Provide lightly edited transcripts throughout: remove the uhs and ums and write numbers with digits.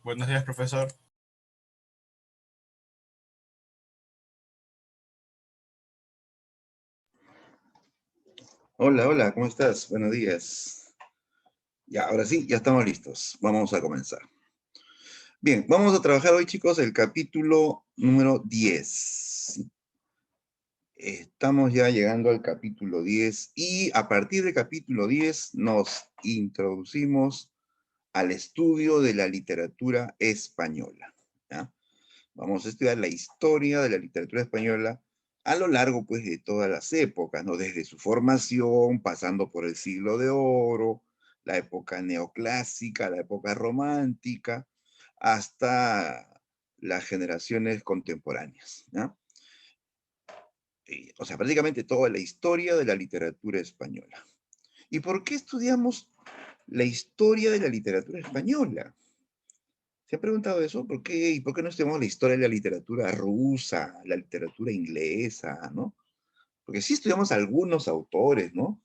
Buenos días, profesor. Hola, hola, ¿cómo estás? Buenos días. Ya, ahora sí, ya estamos listos. Vamos a comenzar. Bien, vamos a trabajar hoy, chicos, el capítulo número 10. Estamos ya llegando al capítulo 10 y a partir del capítulo 10 nos introducimos al estudio de la literatura española. ¿Ya? Vamos a estudiar la historia de la literatura española a lo largo, pues, de todas las épocas, ¿no? Desde su formación, pasando por el Siglo de Oro, la época neoclásica, la época romántica, hasta las generaciones contemporáneas, ¿ya? O sea, prácticamente toda la historia de la literatura española. ¿Y por qué estudiamos la historia de la literatura española? ¿Se ha preguntado eso? ¿Por qué? ¿Y por qué no estudiamos la historia de la literatura rusa, la literatura inglesa, ¿no? Porque sí estudiamos algunos autores, ¿no?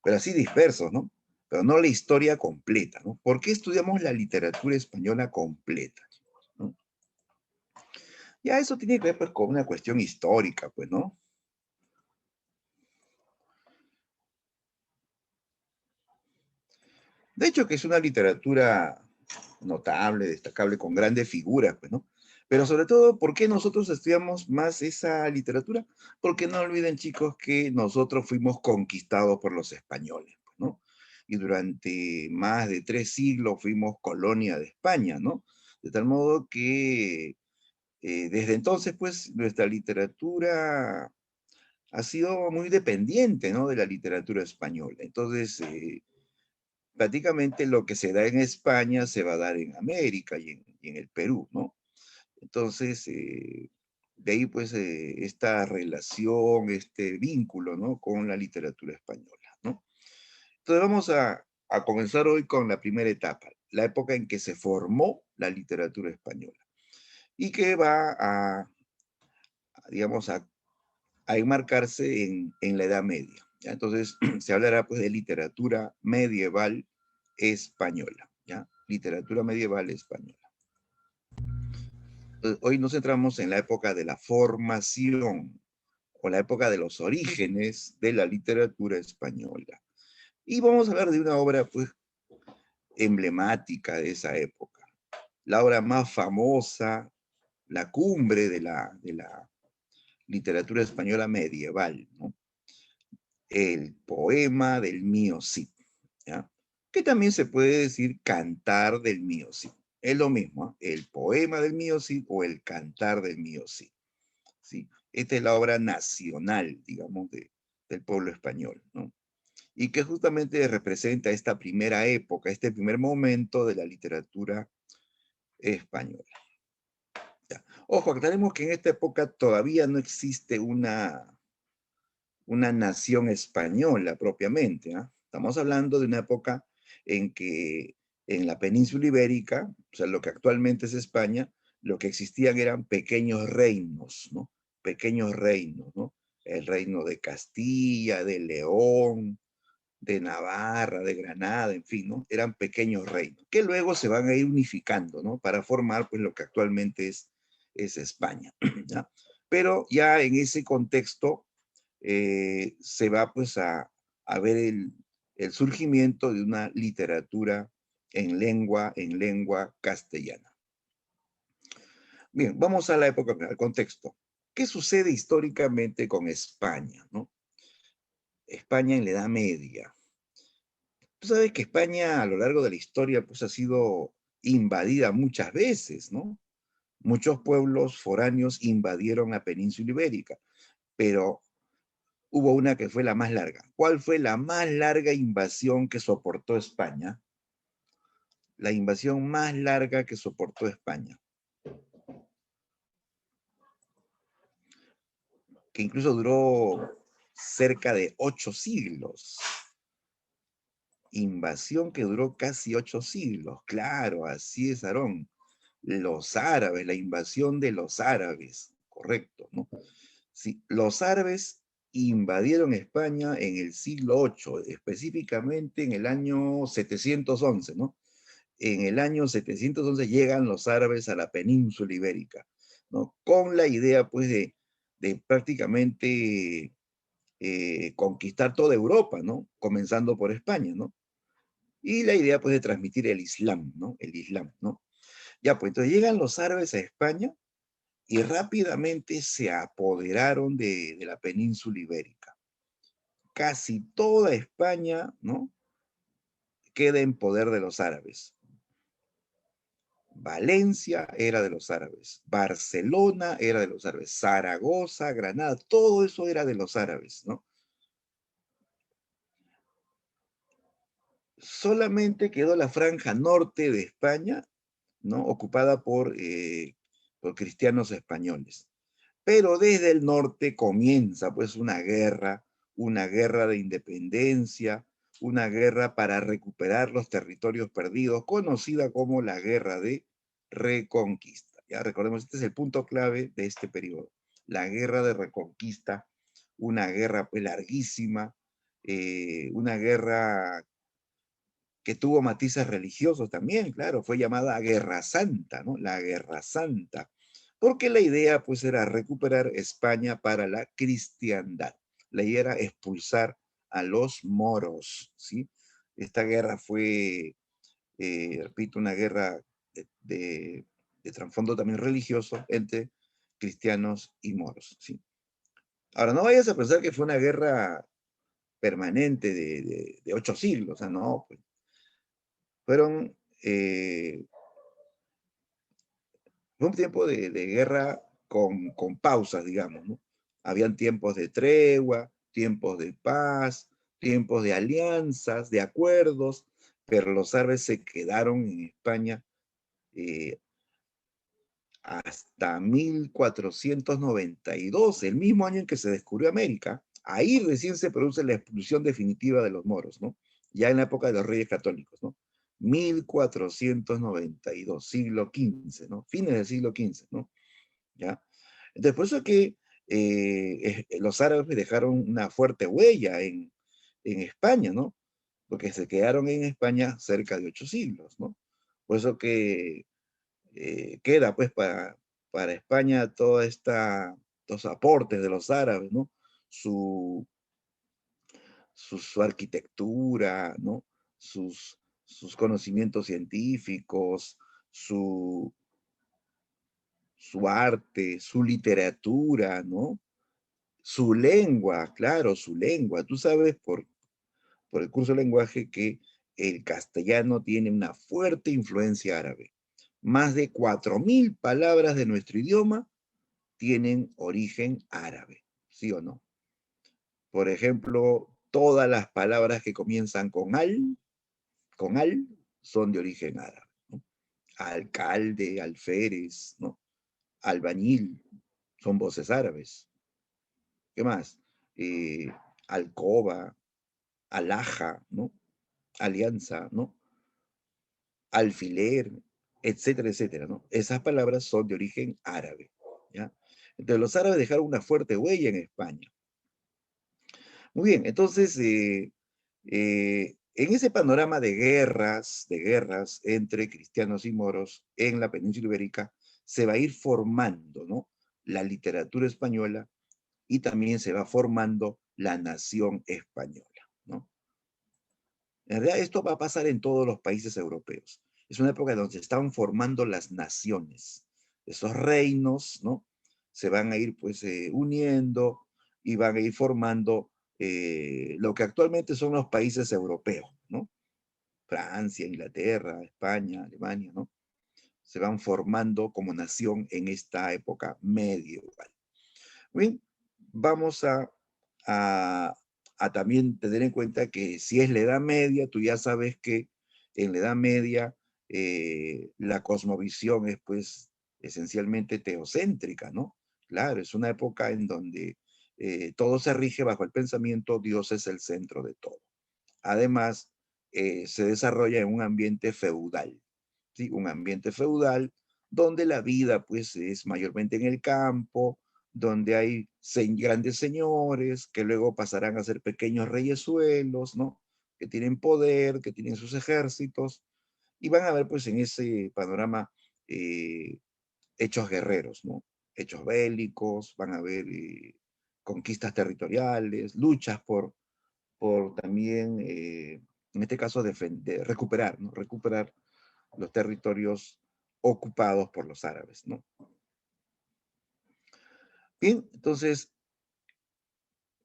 Pero así dispersos, ¿no? Pero no la historia completa, ¿no? ¿Por qué estudiamos la literatura española completa? ¿No? Ya eso tiene que ver, pues, con una cuestión histórica, pues, ¿no? De hecho, que es una literatura notable, destacable, con grandes figuras, pues, ¿no? Pero sobre todo, ¿por qué nosotros estudiamos más esa literatura? Porque no olviden, chicos, que nosotros fuimos conquistados por los españoles, pues, ¿no? Y durante más de 3 siglos fuimos colonia de España, ¿no? De tal modo que desde entonces, pues, nuestra literatura ha sido muy dependiente, ¿no? De la literatura española. Entonces, prácticamente lo que se da en España se va a dar en América y en el Perú, ¿no? Entonces, de ahí pues esta relación, este vínculo, ¿no? Con la literatura española, ¿no? Entonces vamos a comenzar hoy con la primera etapa, la época en que se formó la literatura española y que va digamos, a enmarcarse en la Edad Media, ¿ya? Entonces se hablará pues de literatura medieval española, ¿ya? Literatura medieval española. Hoy nos centramos en la época de la formación o la época de los orígenes de la literatura española. Y vamos a hablar de una obra, pues, emblemática de esa época. La obra más famosa, la cumbre de la literatura española medieval, ¿no? El poema del Mío Cid, ¿ya? Que también se puede decir cantar del Mío Cid. Es lo mismo, ¿eh? El poema del Mío Cid o el cantar del Mío Cid, ¿sí? Esta es la obra nacional, digamos, del pueblo español, ¿no? Y que justamente representa esta primera época, este primer momento de la literatura española. ¿Ya? Ojo, aclaremos que en esta época todavía no existe una nación española propiamente, ¿eh? Estamos hablando de una época en que en la península ibérica, o sea, lo que actualmente es España, lo que existían eran pequeños reinos, ¿no? Pequeños reinos, ¿no? El reino de Castilla, de León, de Navarra, de Granada, en fin, ¿no? Eran pequeños reinos, que luego se van a ir unificando, ¿no? Para formar, pues, lo que actualmente es España, ¿ya? Pero ya en ese contexto, se va pues a ver el surgimiento de una literatura en lengua castellana. Bien, vamos a la época, al contexto. ¿Qué sucede históricamente con España, no? España en la Edad Media. Tú sabes que España a lo largo de la historia pues ha sido invadida muchas veces, ¿no? Muchos pueblos foráneos invadieron la península ibérica, pero hubo una que fue la más larga. ¿Cuál fue la más larga invasión que soportó España? La invasión más larga que soportó España, que incluso duró cerca de 8 siglos. Invasión que duró casi 8 siglos. Claro, así es, Aarón. Los árabes, la invasión de los árabes, correcto, ¿no? Sí, los árabes invadieron España en el siglo VIII, específicamente en el año 711, ¿no? en el año 711 llegan los árabes a la península ibérica, ¿no? Con la idea, pues, de prácticamente conquistar toda Europa, ¿no? Comenzando por España, ¿no? Y la idea, pues, de transmitir el Islam, ¿no? El Islam, ¿no? Ya, pues, entonces llegan los árabes a España y rápidamente se apoderaron de la península ibérica. Casi toda España, ¿no? Queda en poder de los árabes. Valencia era de los árabes, Barcelona era de los árabes, Zaragoza, Granada, todo eso era de los árabes, ¿no? Solamente quedó la franja norte de España, ¿no? Ocupada por cristianos españoles. Pero desde el norte comienza pues una guerra de independencia, una guerra para recuperar los territorios perdidos, conocida como la Guerra de Reconquista. Ya recordemos, este es el punto clave de este periodo. La Guerra de Reconquista, una guerra pues larguísima, una guerra que tuvo matices religiosos también, claro, fue llamada Guerra Santa, ¿no? La Guerra Santa, porque la idea pues era recuperar España para la cristiandad. La idea era expulsar a los moros, ¿sí? Esta guerra fue, repito, una guerra de trasfondo también religioso entre cristianos y moros, ¿sí? Ahora, no vayas a pensar que fue una guerra permanente de 8 siglos, o sea, no, pues, fueron fue un tiempo de guerra con pausas, digamos, ¿no? Habían tiempos de tregua, tiempos de paz, tiempos de alianzas, de acuerdos, pero los árabes se quedaron en España eh, hasta 1492, el mismo año en que se descubrió América. Ahí recién se produce la expulsión definitiva de los moros, ¿no? Ya en la época de los reyes católicos, ¿no? 1492, siglo XV, ¿no? Fines del siglo XV, ¿no? ¿Ya? Entonces, por eso es que los árabes dejaron una fuerte huella en España, ¿no? Porque se quedaron en España cerca de 8 siglos, ¿no? Por eso que queda pues para España estos aportes de los árabes, ¿no? Su, su arquitectura, ¿no? Sus conocimientos científicos, su, su arte, su literatura, ¿no? Su lengua, claro, su lengua. Tú sabes por el curso de lenguaje que el castellano tiene una fuerte influencia árabe. Más de 4.000 palabras de nuestro idioma tienen origen árabe, ¿sí o no? Por ejemplo, todas las palabras que comienzan con al, son de origen árabe, ¿no? Alcalde, alférez, ¿no? Albañil, son voces árabes. ¿Qué más? Eh, alcoba, alhaja, ¿no? Alianza, ¿no? Alfiler, etcétera, etcétera, ¿no? Esas palabras son de origen árabe, ¿ya? Entonces los árabes dejaron una fuerte huella en España. Muy bien, entonces, en ese panorama de guerras entre cristianos y moros en la península ibérica, se va a ir formando, ¿no? La literatura española y también se va formando la nación española, ¿no? En realidad esto va a pasar en todos los países europeos. Es una época donde se están formando las naciones. Esos reinos, ¿no? Se van a ir pues uniendo y van a ir formando lo que actualmente son los países europeos, ¿no? Francia, Inglaterra, España, Alemania, ¿no? Se van formando como nación en esta época medieval. Bien, vamos a, a también tener en cuenta que si es la Edad Media, tú ya sabes que en la Edad Media la cosmovisión es pues esencialmente teocéntrica, ¿no? Claro, es una época en donde todo se rige bajo el pensamiento Dios es el centro de todo. Además, se desarrolla en un ambiente feudal, ¿sí? Un ambiente feudal donde la vida pues es mayormente en el campo, donde hay grandes señores que luego pasarán a ser pequeños reyesuelos, ¿no? Que tienen poder, que tienen sus ejércitos, y van a ver pues en ese panorama eh, hechos guerreros, ¿no? Hechos bélicos, van a ver conquistas territoriales, luchas por también, en este caso, recuperar, ¿no? Recuperar los territorios ocupados por los árabes, ¿no? Bien, entonces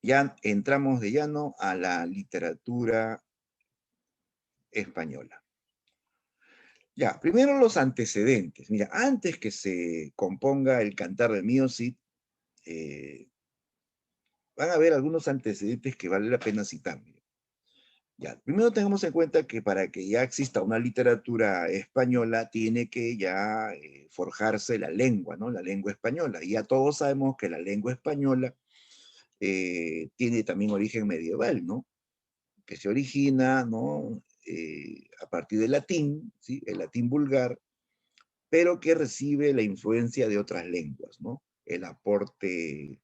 ya entramos de llano a la literatura española. Ya, primero los antecedentes. Mira, antes que se componga el Cantar del Mío Cid, eh, van a haber algunos antecedentes que vale la pena citar. Ya, primero tengamos en cuenta que para que ya exista una literatura española, tiene que ya forjarse la lengua, ¿no? La lengua española. Y ya todos sabemos que la lengua española tiene también origen medieval, ¿no? Que se origina, ¿no? A partir del latín, ¿sí? El latín vulgar, pero que recibe la influencia de otras lenguas, ¿no? El aporte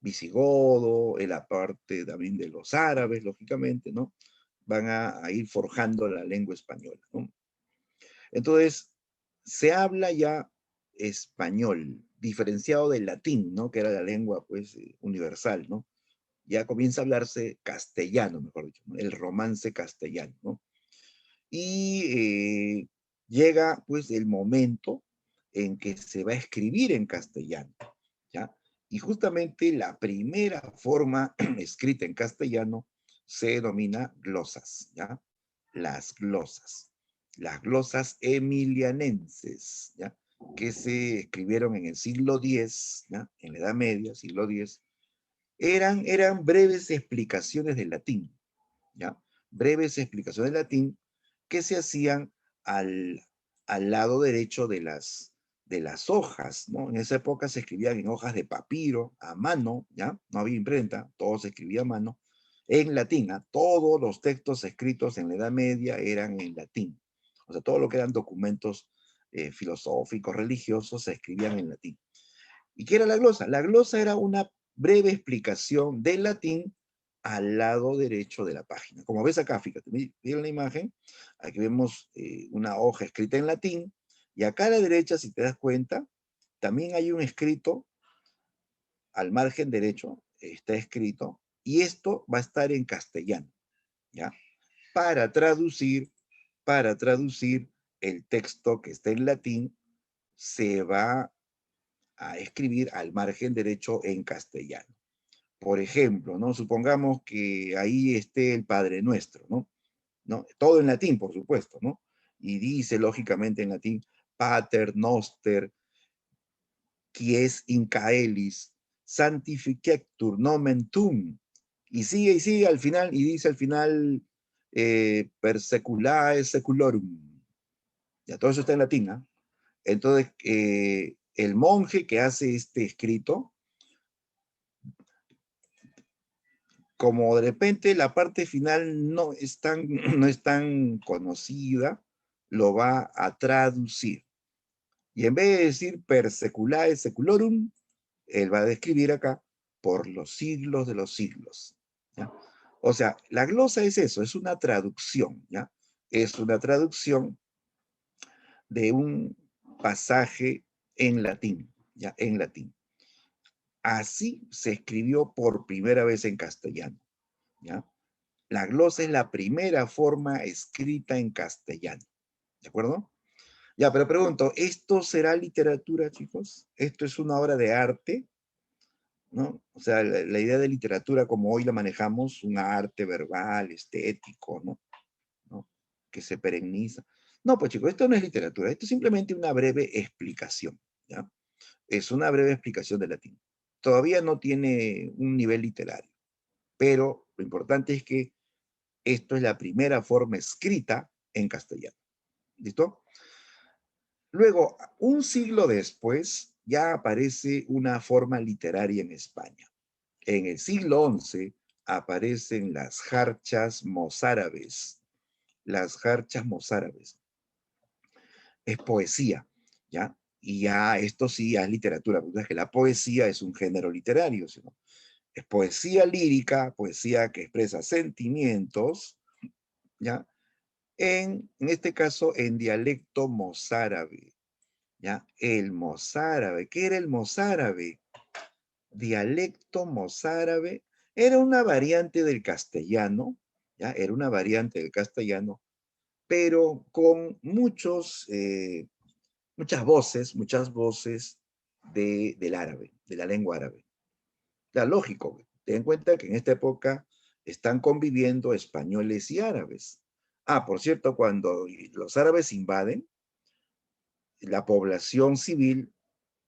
visigodo, el aporte también de los árabes, lógicamente, ¿no? Van a ir forjando la lengua española, ¿no? Entonces, se habla ya español, diferenciado del latín, ¿no? Que era la lengua, pues, universal, ¿no? Ya comienza a hablarse castellano, mejor dicho, ¿no? El romance castellano, ¿no? Y llega, pues, el momento en que se va a escribir en castellano, ¿ya? Y justamente la primera forma escrita en castellano se denomina glosas, ¿ya? Las glosas. Las glosas emilianenses, ¿ya? Que se escribieron en el siglo X, ¿ya? En la Edad Media, siglo X, eran breves explicaciones del latín, ¿ya? Breves explicaciones del latín que se hacían al, al lado derecho de las hojas, ¿no? En esa época se escribían en hojas de papiro, a mano, ¿ya? No había imprenta, todo se escribía a mano, en latín, ¿ah? Todos los textos escritos en la Edad Media eran en latín. O sea, todo lo que eran documentos filosóficos, religiosos, se escribían en latín. ¿Y qué era la glosa? La glosa era una breve explicación del latín al lado derecho de la página. Como ves acá, fíjate, miren la imagen, aquí vemos una hoja escrita en latín, y acá a la derecha, si te das cuenta, también hay un escrito al margen derecho, está escrito, y esto va a estar en castellano, ¿ya? Para traducir, para traducir el texto que está en latín, se va a escribir al margen derecho en castellano. Por ejemplo, ¿no? Supongamos que ahí esté el Padre Nuestro, ¿no? ¿No? Todo en latín, por supuesto, ¿no? Y dice, lógicamente, en latín, Pater Noster, quies in caelis, sanctificetur nomen tuum. Y sigue al final, y dice al final, per seculae seculorum. Ya todo eso está en latín, ¿ah? Entonces, el monje que hace este escrito, como de repente la parte final no es tan, no es tan conocida, lo va a traducir. Y en vez de decir per seculae seculorum, él va a describir acá por los siglos de los siglos, ¿ya? O sea, la glosa es eso, es una traducción, ¿ya? Es una traducción de un pasaje en latín, ¿ya? En latín. Así se escribió por primera vez en castellano, ¿ya? La glosa es la primera forma escrita en castellano, ¿de acuerdo? Ya, pero pregunto, ¿esto será literatura, chicos? ¿Esto es una obra de arte? ¿No? O sea, la idea de literatura como hoy la manejamos, un arte verbal, estético, ¿no? ¿No? Que se perenniza. No, pues chicos, esto no es literatura, esto es simplemente una breve explicación, ¿ya? Es una breve explicación de latín. Todavía no tiene un nivel literario, pero lo importante es que esto es la primera forma escrita en castellano. ¿Listo? Luego, un siglo después, ya aparece una forma literaria en España. En el siglo XI aparecen las jarchas mozárabes. Las jarchas mozárabes. Es poesía, ¿ya? Y ya esto sí es literatura, porque es que la poesía es un género literario, ¿sí? Es poesía lírica, poesía que expresa sentimientos, ¿ya? En este caso, en dialecto mozárabe, ¿ya? El mozárabe. ¿Qué era el mozárabe? Dialecto mozárabe era una variante del castellano, ¿ya? Era una variante del castellano, pero con muchas voces del árabe, de la lengua árabe. Ya, lógico, ten en cuenta que en esta época están conviviendo españoles y árabes. Ah, por cierto, cuando los árabes invaden, la población civil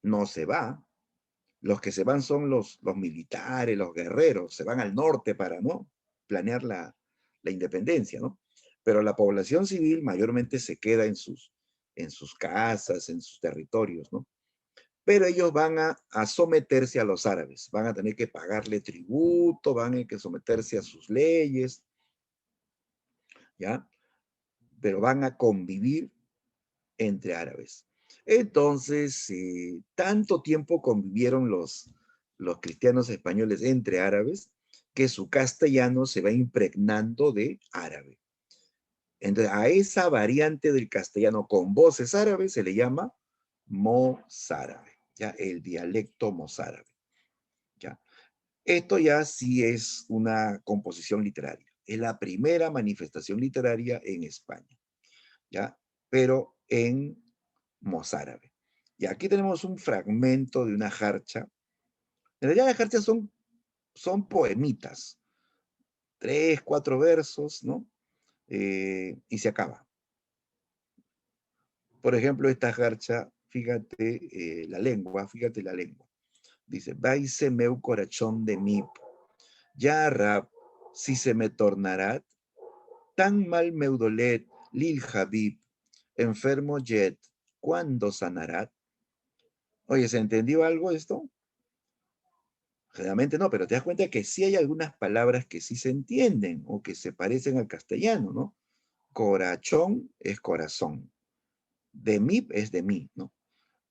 no se va. Los que se van son los militares, los guerreros, se van al norte para, ¿no?, planear la independencia, ¿no? Pero la población civil mayormente se queda en sus casas, en sus territorios, ¿no? Pero ellos van a someterse a los árabes, van a tener que pagarle tributo, van a tener que someterse a sus leyes, ¿ya? Pero van a convivir entre árabes. Entonces, tanto tiempo convivieron los cristianos españoles entre árabes que su castellano se va impregnando de árabe. Entonces, a esa variante del castellano con voces árabes se le llama mozárabe, ¿ya? El dialecto mozárabe, ¿ya? Esto ya sí es una composición literaria. Es la primera manifestación literaria en España, ¿ya? Pero en mozárabe. Y aquí tenemos un fragmento de una jarcha. En realidad las jarchas son poemitas, 3, 4 versos, ¿no? Y se acaba. Por ejemplo, esta jarcha, fíjate la lengua. Dice, vaise meu corachón de mí, ya rab, si se me tornará, tan mal meu dolet, lil Habib, enfermo jet, ¿cuándo sanará? Oye, ¿se entendió algo esto? Generalmente no, pero te das cuenta que sí hay algunas palabras que sí se entienden o que se parecen al castellano, ¿no? Corachón es corazón. De mí es de mí, ¿no?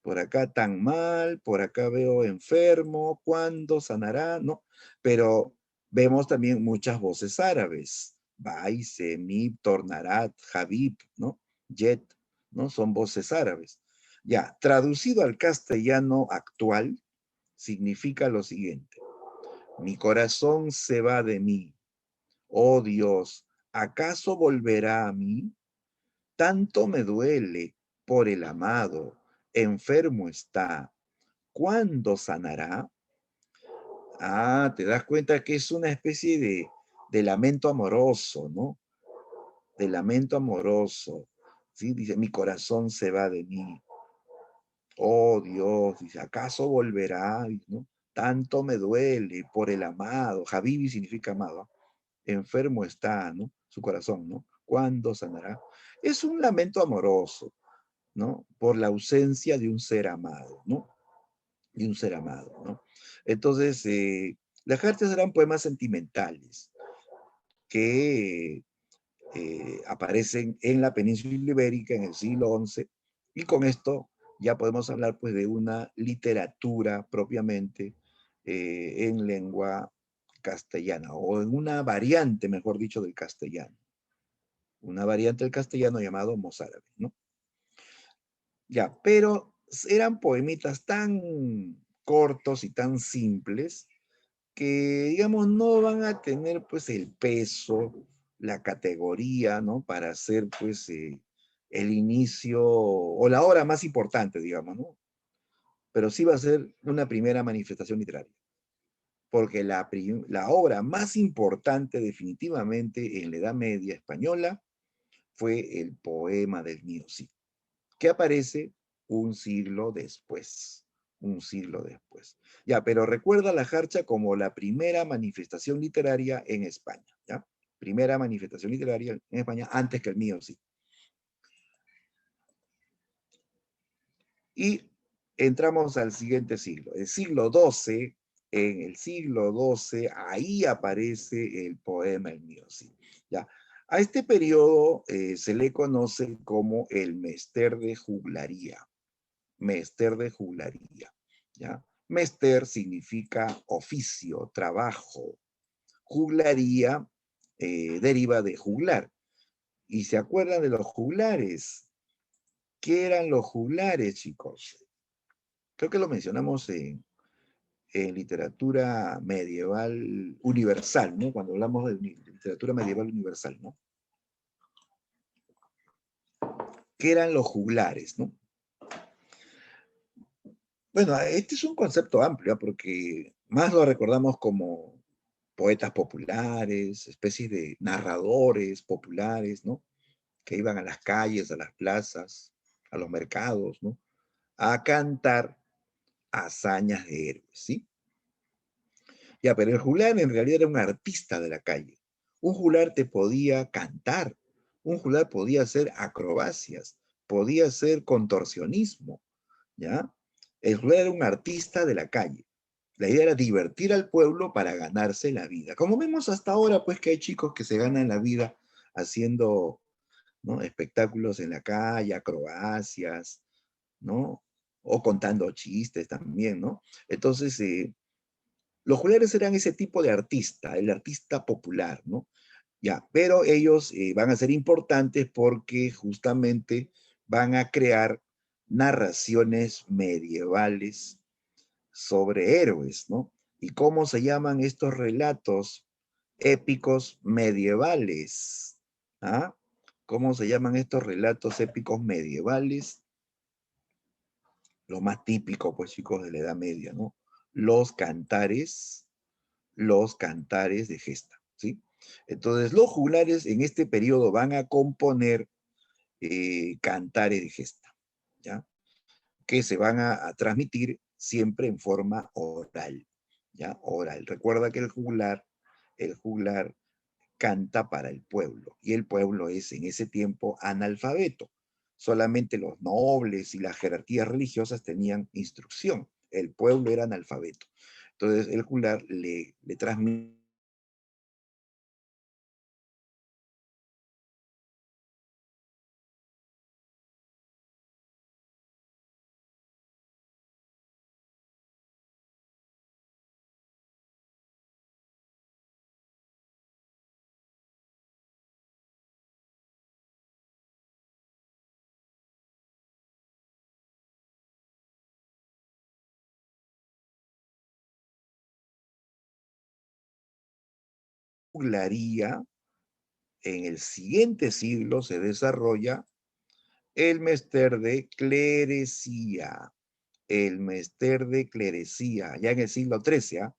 Por acá tan mal, por acá veo enfermo, ¿cuándo sanará? ¿No? Pero vemos también muchas voces árabes. Baise, Mib, Tornarat, Habib, ¿no? Jet, ¿no? Son voces árabes. Ya, traducido al castellano actual, significa lo siguiente. Mi corazón se va de mí. Oh Dios, ¿acaso volverá a mí? Tanto me duele por el amado. Enfermo está. ¿Cuándo sanará? Ah, te das cuenta que es una especie de lamento amoroso, ¿no? De lamento amoroso. ¿Sí? Dice, mi corazón se va de mí. Oh Dios, dice, ¿acaso volverá? ¿No? Tanto me duele por el amado. Habibi significa amado. Enfermo está, ¿no? Su corazón, ¿no? ¿Cuándo sanará? Es un lamento amoroso, ¿no? Por la ausencia de un ser amado, ¿no? De un ser amado, ¿no? Entonces, las cartas eran poemas sentimentales que aparecen en la península ibérica en el siglo XI, y con esto ya podemos hablar pues de una literatura propiamente en lengua castellana, o en una variante, mejor dicho, del castellano. Una variante del castellano llamado mozárabe, ¿no? Ya, pero eran poemitas tan cortos y tan simples que, digamos, no van a tener, pues, el peso, la categoría, ¿no? Para ser, pues, el inicio o la obra más importante, digamos, ¿no? Pero sí va a ser una primera manifestación literaria, porque la obra más importante definitivamente en la Edad Media española fue el poema del Nido Cid, que aparece un siglo después, un siglo después. Ya, pero recuerda la jarcha como la primera manifestación literaria en España, ¿ya? Primera manifestación literaria en España antes que el mío, sí. Y entramos al siguiente siglo, el siglo XII. En el siglo XII, ahí aparece el poema El mío, sí. ¿Ya? A este periodo se le conoce como el Mester de Juglaría. Mester de juglaría, ¿ya? Mester significa oficio, trabajo. Juglaría deriva de juglar. Y se acuerdan de los juglares. ¿Qué eran los juglares, chicos? Creo que lo mencionamos en literatura medieval universal, ¿no? Cuando hablamos de literatura medieval universal, ¿no? ¿Qué eran los juglares, no? Bueno, este es un concepto amplio, ¿eh? Porque más lo recordamos como poetas populares, especies de narradores populares, ¿no? Que iban a las calles, a las plazas, a los mercados, ¿no? A cantar hazañas de héroes, ¿sí? Ya, pero el juglar en realidad era un artista de la calle. Un juglar te podía cantar, un juglar podía hacer acrobacias, podía hacer contorsionismo, ¿ya? El juglar era un artista de la calle. La idea era divertir al pueblo para ganarse la vida. Como vemos hasta ahora, pues que hay chicos que se ganan la vida haciendo, ¿no?, espectáculos en la calle, acrobacias, ¿no? O contando chistes también, ¿no? Entonces, los juglares eran ese tipo de artista, el artista popular, ¿no? Ya, pero ellos van a ser importantes porque justamente van a crear narraciones medievales sobre héroes, ¿no? ¿Y cómo se llaman estos relatos épicos medievales? ¿Ah? ¿Cómo se llaman estos relatos épicos medievales? Lo más típico, pues chicos, de la Edad Media, ¿no? Los cantares, los cantares de gesta, ¿sí? Entonces, los juglares en este periodo van a componer cantares de gesta, ¿ya? Que se van a transmitir siempre en forma oral, ¿ya? Oral. Recuerda que el juglar canta para el pueblo, y el pueblo es en ese tiempo analfabeto. Solamente los nobles y las jerarquías religiosas tenían instrucción. El pueblo era analfabeto. Entonces, el juglar le transmite juglaría. En el siguiente siglo se desarrolla el mester de clerecía. El mester de clerecía, ya en el siglo XIII. ¿Ah?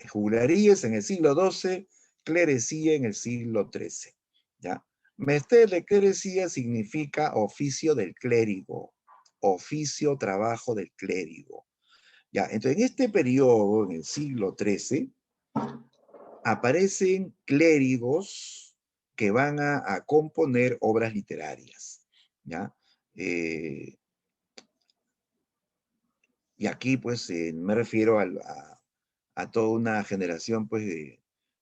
Juglarías en el siglo XII, clerecía en el siglo XIII. ¿Ya? Mester de clerecía significa oficio del clérigo, oficio, trabajo del clérigo. ¿Ya? Entonces, en este periodo, en el siglo XIII, aparecen clérigos que van a componer obras literarias, ¿ya? Eh, y aquí, pues, me refiero a toda una generación, pues,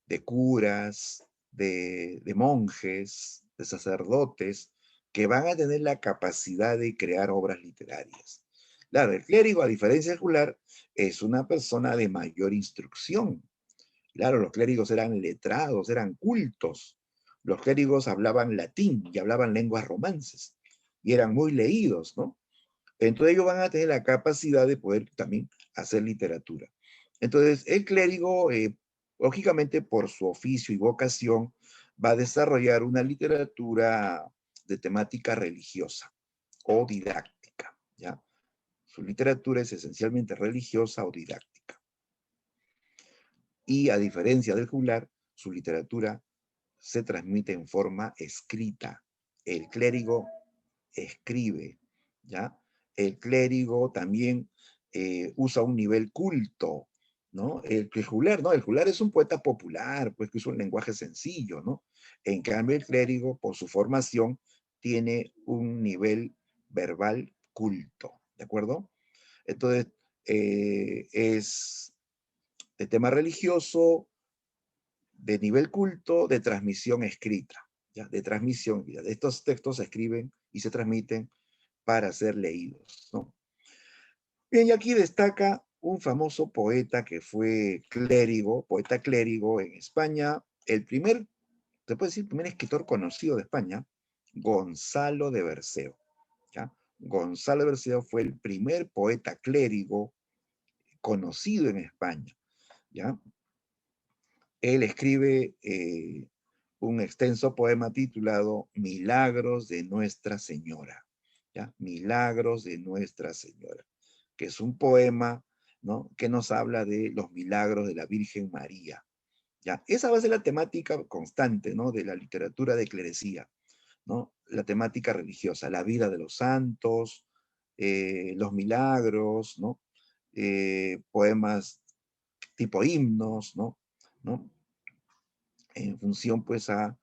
de curas, de monjes, de sacerdotes, que van a tener la capacidad de crear obras literarias. Claro, el clérigo, a diferencia del juglar, es una persona de mayor instrucción. Claro, los clérigos eran letrados, eran cultos. Los clérigos hablaban latín y hablaban lenguas romances y eran muy leídos, ¿no? Entonces ellos van a tener la capacidad de poder también hacer literatura. Entonces el clérigo, lógicamente por su oficio y vocación, va a desarrollar una literatura de temática religiosa o didáctica, ¿ya? Su literatura es esencialmente religiosa o didáctica. Y a diferencia del juglar, su literatura se transmite en forma escrita. El clérigo escribe, ¿ya? El clérigo también usa un nivel culto, ¿no? El juglar, ¿no? El juglar es un poeta popular, pues que usa un lenguaje sencillo, ¿no? En cambio, el clérigo, por su formación, tiene un nivel verbal culto, ¿de acuerdo? Entonces, es de tema religioso, de nivel culto, de transmisión escrita, ¿ya? De transmisión, ¿ya? Estos textos se escriben y se transmiten para ser leídos, ¿no? Bien, y aquí destaca un famoso poeta que fue clérigo, poeta clérigo en España, el primer se puede decir, el primer escritor conocido de España, Gonzalo de Berceo, ¿ya? Gonzalo de Berceo fue el primer poeta clérigo conocido en España, ¿ya? Él escribe un extenso poema titulado Milagros de Nuestra Señora, ¿ya? Milagros de Nuestra Señora, que es un poema, ¿no?, que nos habla de los milagros de la Virgen María, ¿ya? Esa va a ser la temática constante, ¿no?, de la literatura de clerecía, ¿no? La temática religiosa, la vida de los santos, los milagros, ¿no? Poemas tipo himnos, ¿no? ¿No? En función pues a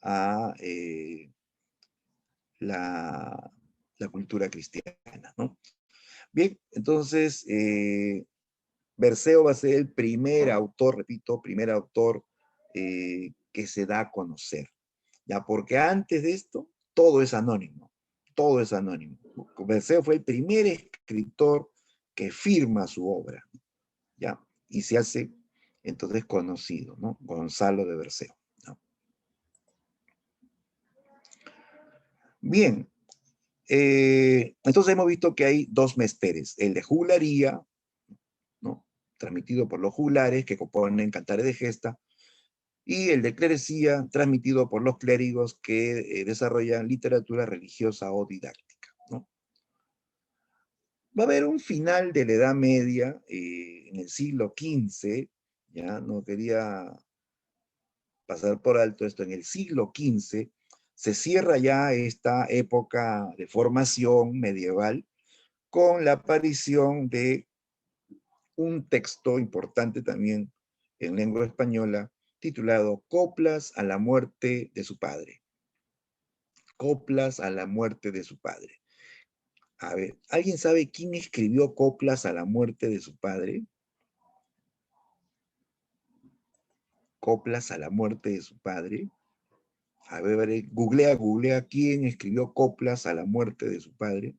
la, la cultura cristiana, ¿no? Bien, entonces Berceo va a ser el primer autor, repito, primer autor que se da a conocer, ¿ya? Porque antes de esto todo es anónimo, todo es anónimo. Berceo fue el primer escritor que firma su obra, ¿ya? Y se hace entonces conocido, ¿no? Gonzalo de Berceo, ¿no? Bien, entonces hemos visto que hay dos mesteres, el de juglaría, ¿no?, transmitido por los juglares que componen cantares de gesta, y el de clerecía, transmitido por los clérigos que desarrollan literatura religiosa o didáctica, ¿no? Va a haber un final de la Edad Media en el siglo XV, ya no quería pasar por alto esto, en el siglo XV se cierra ya esta época de formación medieval con la aparición de un texto importante también en lengua española titulado Coplas a la muerte de su padre. Coplas a la muerte de su padre. A ver, ¿alguien sabe quién escribió Coplas a la muerte de su padre? Coplas a la muerte de su padre. A ver, googlea quién escribió Coplas a la muerte de su padre.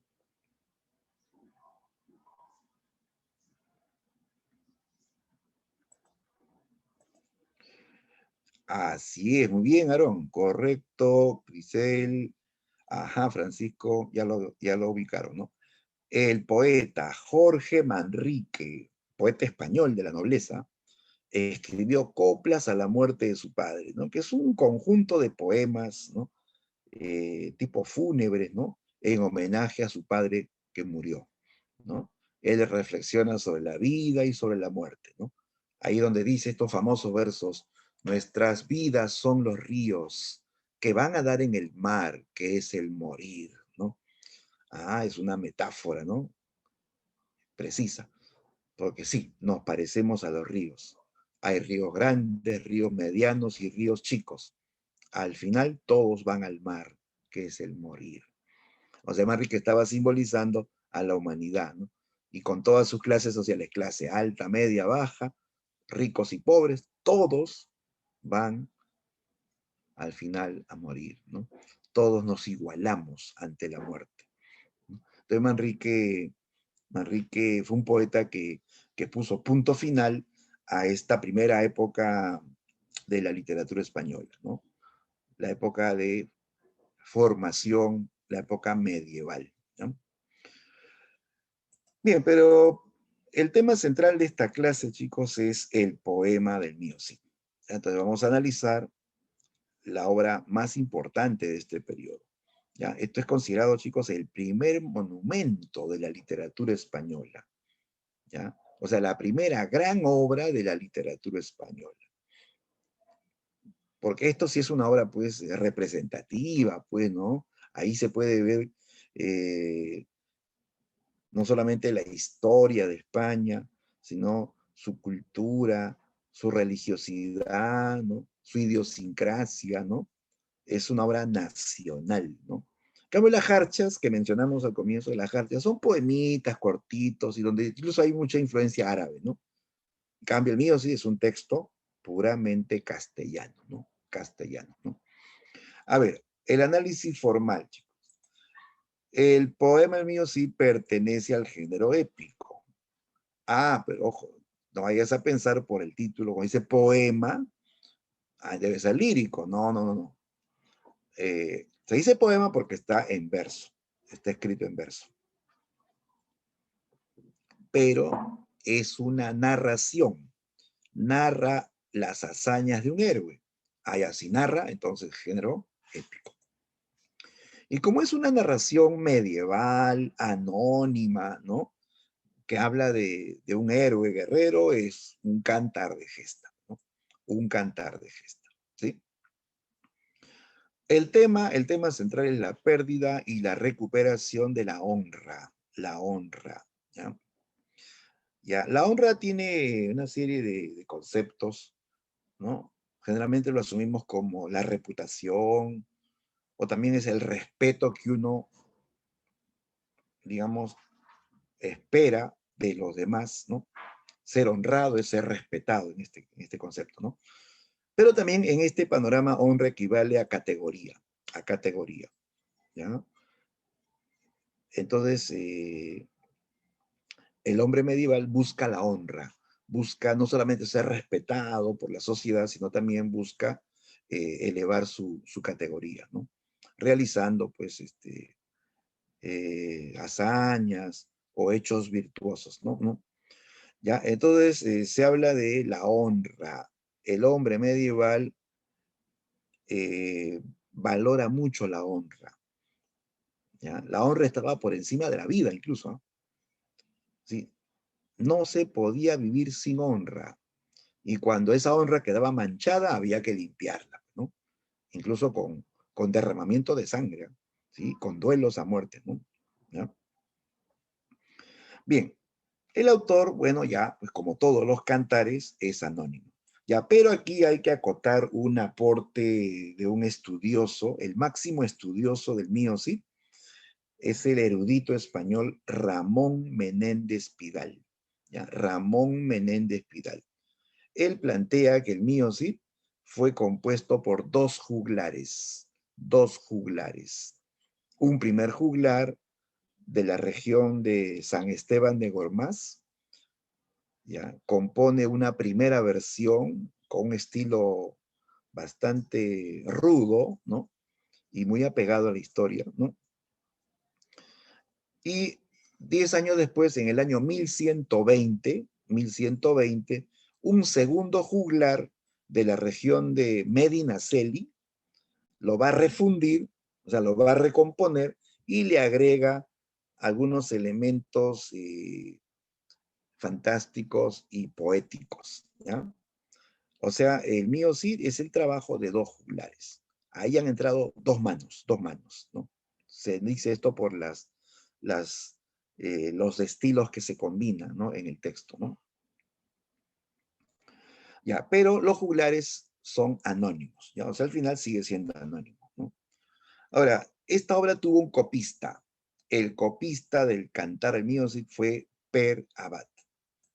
Así es, muy bien, Aarón, correcto, Crisel, ajá, Francisco, ya lo ubicaron, ¿no? El poeta Jorge Manrique, poeta español de la nobleza, escribió Coplas a la muerte de su padre, ¿no?, que es un conjunto de poemas, ¿no?, tipo fúnebres, ¿no?, en homenaje a su padre que murió, ¿no? Él reflexiona sobre la vida y sobre la muerte, ¿no? Ahí donde dice estos famosos versos: nuestras vidas son los ríos que van a dar en el mar, que es el morir, ¿no? Ah, es una metáfora, ¿no?, precisa, porque sí, nos parecemos a los ríos. Hay ríos grandes, ríos medianos y ríos chicos. Al final todos van al mar, que es el morir. O sea, Manrique estaba simbolizando a la humanidad, ¿no? Y con todas sus clases sociales, clase alta, media, baja, ricos y pobres, todos van al final a morir, ¿no? Todos nos igualamos ante la muerte, ¿no? Entonces Manrique fue un poeta que puso punto final a esta primera época de la literatura española, ¿no? La época de formación, la época medieval, ¿no? Bien, pero el tema central de esta clase, chicos, es el poema del Mío Cid. Entonces vamos a analizar la obra más importante de este periodo, ¿ya? Esto es considerado, chicos, el primer monumento de la literatura española, ¿ya? O sea, la primera gran obra de la literatura española. Porque esto sí es una obra, pues, representativa, pues, ¿no? Ahí se puede ver eh, no solamente la historia de España, sino su cultura, su religiosidad, ¿no?, su idiosincrasia, ¿no? Es una obra nacional, ¿no? En cambio, las jarchas que mencionamos al comienzo de las jarchas son poemitas cortitos y donde incluso hay mucha influencia árabe, ¿no? En cambio, el mío sí es un texto puramente castellano, ¿no? Castellano, ¿no? A ver, el análisis formal, chicos. El poema El mío sí pertenece al género épico. Ah, pero ojo, no vayas a pensar por el título, cuando dice poema, Ah, debe ser lírico. No, no, no, no. Se dice poema porque está en verso, está escrito en verso. Pero es una narración, narra las hazañas de un héroe. Allá si narra, entonces género épico. Y como es una narración medieval, anónima, ¿no? Que habla de un héroe guerrero, es un cantar de gesta, ¿no? Un cantar de gesta, ¿sí? El tema central es la pérdida y la recuperación de la honra, ¿ya? Ya, la honra tiene una serie de conceptos, ¿no? Generalmente lo asumimos como la reputación, o también es el respeto que uno, digamos, espera de los demás, ¿no? Ser honrado es ser respetado en este concepto, ¿no? Pero también en este panorama honra equivale a categoría, ¿ya? Entonces, el hombre medieval busca la honra, busca no solamente ser respetado por la sociedad, sino también busca elevar su categoría, ¿no? Realizando, pues, hazañas o hechos virtuosos, ¿no? ¿No? ¿Ya? Entonces, se habla de la honra. El hombre medieval valora mucho la honra, ¿ya? La honra estaba por encima de la vida, incluso, ¿no? ¿Sí? No se podía vivir sin honra. Y cuando esa honra quedaba manchada, había que limpiarla, ¿no? Incluso con derramamiento de sangre, ¿sí? Con duelos a muerte, ¿no? ¿Ya? Bien, el autor, bueno, ya, pues como todos los cantares, es anónimo. Ya, pero aquí hay que acotar un aporte de un estudioso, el máximo estudioso del mío, ¿sí? Es el erudito español Ramón Menéndez Pidal. ¿Ya? Ramón Menéndez Pidal. Él plantea que el mío sí fue compuesto por dos juglares, dos juglares. Un primer juglar de la región de San Esteban de Gormaz, ya, compone una primera versión con un estilo bastante rudo, ¿no? Y muy apegado a la historia, ¿no? Y 10 años después, en el año 1120, un segundo juglar de la región de Medinaceli lo va a refundir, o sea, lo va a recomponer y le agrega algunos elementos fantásticos y poéticos, ¿ya? O sea, el mío Cid es el trabajo de dos juglares. Ahí han entrado dos manos, ¿no? Se dice esto por las, los estilos que se combinan, ¿no? En el texto, ¿no? Ya, pero los juglares son anónimos, ¿ya? O sea, al final sigue siendo anónimo, ¿no? Ahora, esta obra tuvo un copista. El copista del Cantar al Music fue Per Abad.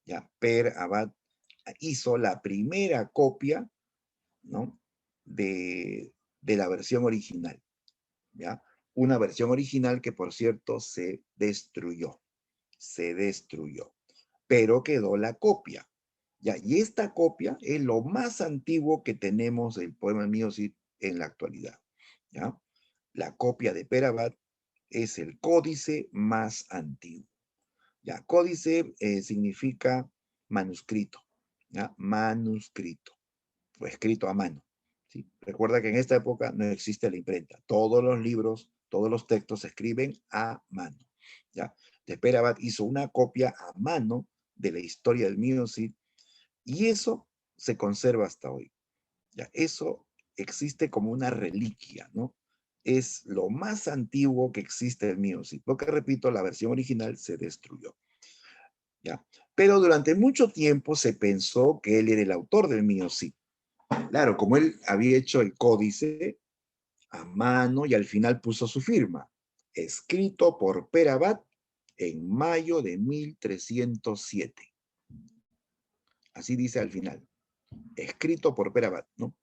Ya, Per Abad hizo la primera copia, ¿no? de la versión original, ¿ya? Una versión original que, por cierto, se destruyó, pero quedó la copia, ¿ya? Y esta copia es lo más antiguo que tenemos del poema mío en la actualidad, ¿ya? La copia de Per Abad es el códice más antiguo, ¿ya? Códice significa manuscrito, ¿ya? Manuscrito, o escrito a mano, ¿sí? Recuerda que en esta época no existe la imprenta. Todos los libros, todos los textos se escriben a mano, ¿ya? De Per Abad hizo una copia a mano de la historia del Music y eso se conserva hasta hoy, ¿ya? Eso existe como una reliquia, ¿no? Es lo más antiguo que existe del Music, porque repito, la versión original se destruyó, ¿ya? Pero durante mucho tiempo se pensó que él era el autor del Music. Claro, como él había hecho el códice a mano y al final puso su firma, escrito por Per Abad en mayo de 1307. Así dice al final, escrito por Per Abad, ¿no?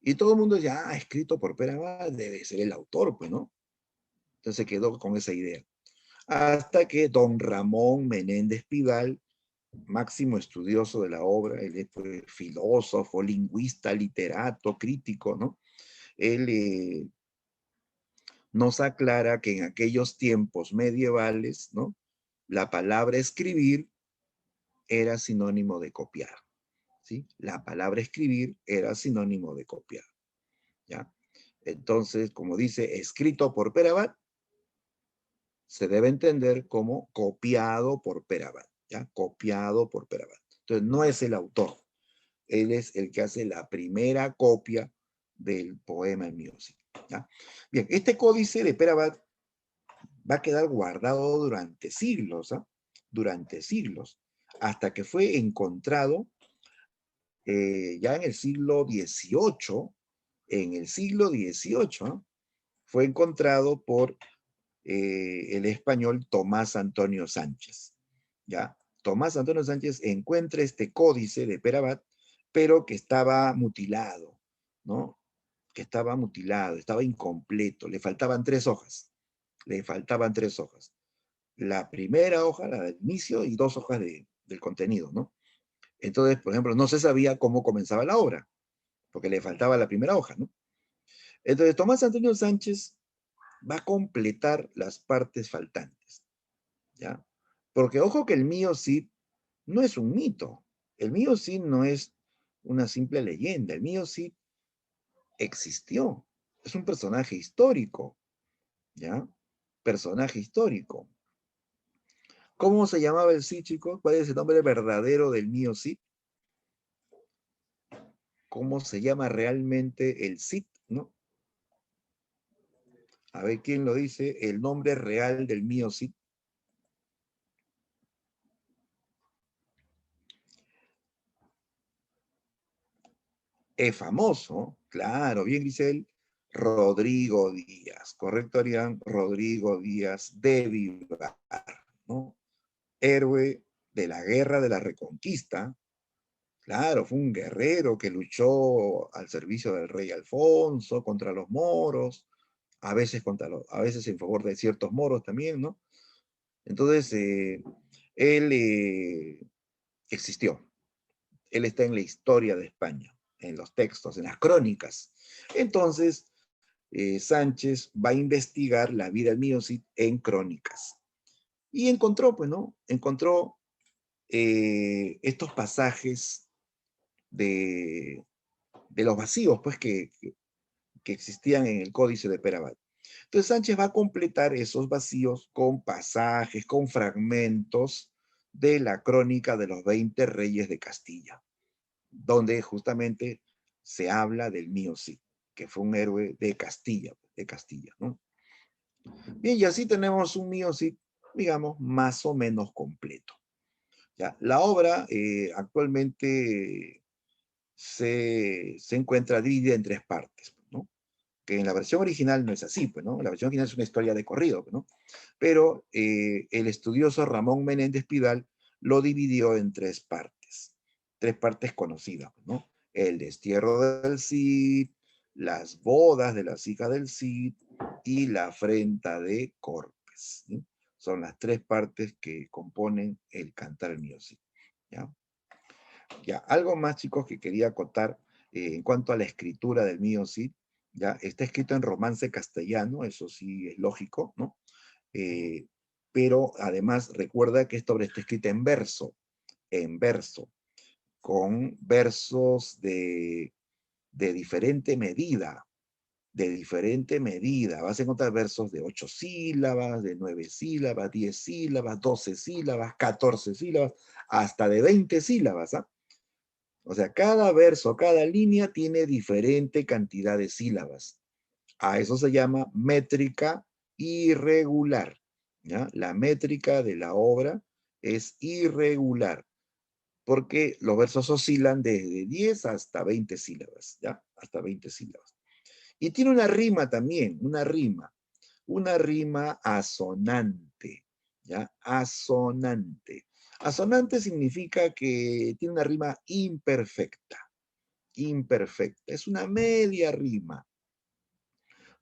Y todo el mundo decía, escrito por Per Abad, debe ser el autor, pues, ¿no? Entonces quedó con esa idea. Hasta que don Ramón Menéndez Pidal máximo estudioso de la obra, él fue filósofo, lingüista, literato, crítico, ¿no? Él nos aclara que en aquellos tiempos medievales, ¿no? La palabra escribir era sinónimo de copiar, ¿sí? La palabra escribir era sinónimo de copiar, ¿ya? Entonces, como dice, escrito por Perabat, se debe entender como copiado por Perabat, ¿ya? Copiado por Perabat. Entonces, no es el autor, él es el que hace la primera copia del poema en Music, ¿ya? Bien, este códice de Perabat va a quedar guardado durante siglos, ¿ah? Durante siglos, hasta que fue encontrado ya en el siglo XVIII, ¿ah? Fue encontrado por el español Tomás Antonio Sánchez, ¿ya? Tomás Antonio Sánchez encuentra este códice de Perabat, pero que estaba mutilado, ¿no? Que estaba mutilado, estaba incompleto, le faltaban 3 hojas, le faltaban 3 hojas. La primera hoja, la del inicio, y 2 hojas del contenido, ¿no? Entonces, por ejemplo, no se sabía cómo comenzaba la obra, porque le faltaba la primera hoja, ¿no? Entonces, Tomás Antonio Sánchez va a completar las partes faltantes, ¿ya? Porque ojo que el mío Cid no es un mito, el mío Cid no es una simple leyenda, el mío Cid existió, es un personaje histórico, ¿ya? Personaje histórico. ¿Cómo se llamaba el Cid, chicos? ¿Cuál es el nombre verdadero del mío Cid? ¿Cómo se llama realmente el Cid, no? A ver quién lo dice, el nombre real del mío Cid. Es famoso, claro, bien dice él, Rodrigo Díaz, ¿correcto, Arián? Rodrigo Díaz de Vivar, ¿no? Héroe de la Guerra de la Reconquista. Claro, fue un guerrero que luchó al servicio del rey Alfonso contra los moros, a veces en favor de ciertos moros también, ¿no? Entonces, él existió, él está en la historia de España, en los textos, en las crónicas. Entonces, Sánchez va a investigar la vida del Míocid en crónicas. Y encontró, pues, ¿no? Encontró estos pasajes de, de los vacíos, pues, que existían en el códice de Perabat. Entonces Sánchez va a completar esos vacíos con pasajes, con fragmentos de la crónica de los 20 reyes de Castilla, donde justamente se habla del mío Cid, que fue un héroe de Castilla, ¿no? Bien, y así tenemos un mío Cid, digamos, más o menos completo. ¿Ya? La obra actualmente se encuentra dividida en 3 partes, ¿no? Que en la versión original no es así, pues, ¿no? La versión original es una historia de corrido, pues, ¿no? Pero el estudioso Ramón Menéndez Pidal lo dividió en 3 partes conocidas, ¿no? El destierro del Cid, las bodas de las hijas del Cid y la afrenta de Corpes, ¿sí? Son las 3 partes que componen el Cantar el Mío Cid, ¿ya? Ya, algo más, chicos, que quería contar en cuanto a la escritura del Mío Cid, ya, está escrito en romance castellano, eso sí es lógico, ¿no? Eh, pero además recuerda que esta obra está escrita en verso, con versos de diferente medida, de diferente medida. Vas a encontrar versos de 8 sílabas, de 9 sílabas, 10 sílabas, 12 sílabas, 14 sílabas, hasta de 20 sílabas, ¿ah? O sea, cada verso, cada línea tiene diferente cantidad de sílabas. A eso se llama métrica irregular, ¿ya? La métrica de la obra es irregular, porque los versos oscilan desde 10 hasta 20 sílabas, ¿ya? Hasta 20 sílabas. Y tiene una rima también, una rima asonante, ¿ya? Asonante. Asonante significa que tiene una rima imperfecta, imperfecta. Es una media rima,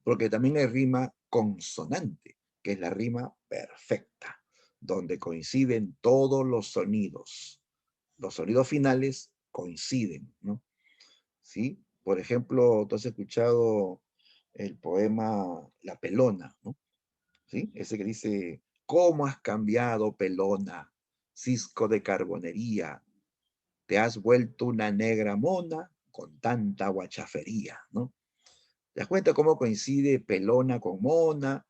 porque también hay rima consonante, que es la rima perfecta, donde coinciden todos los sonidos, los sonidos finales coinciden, ¿no? ¿Sí? Por ejemplo, tú has escuchado el poema La Pelona, ¿no? ¿Sí? Ese que dice, ¿cómo has cambiado, pelona, cisco de carbonería? Te has vuelto una negra mona con tanta guachafería, ¿no? ¿Te das cuenta cómo coincide pelona con mona,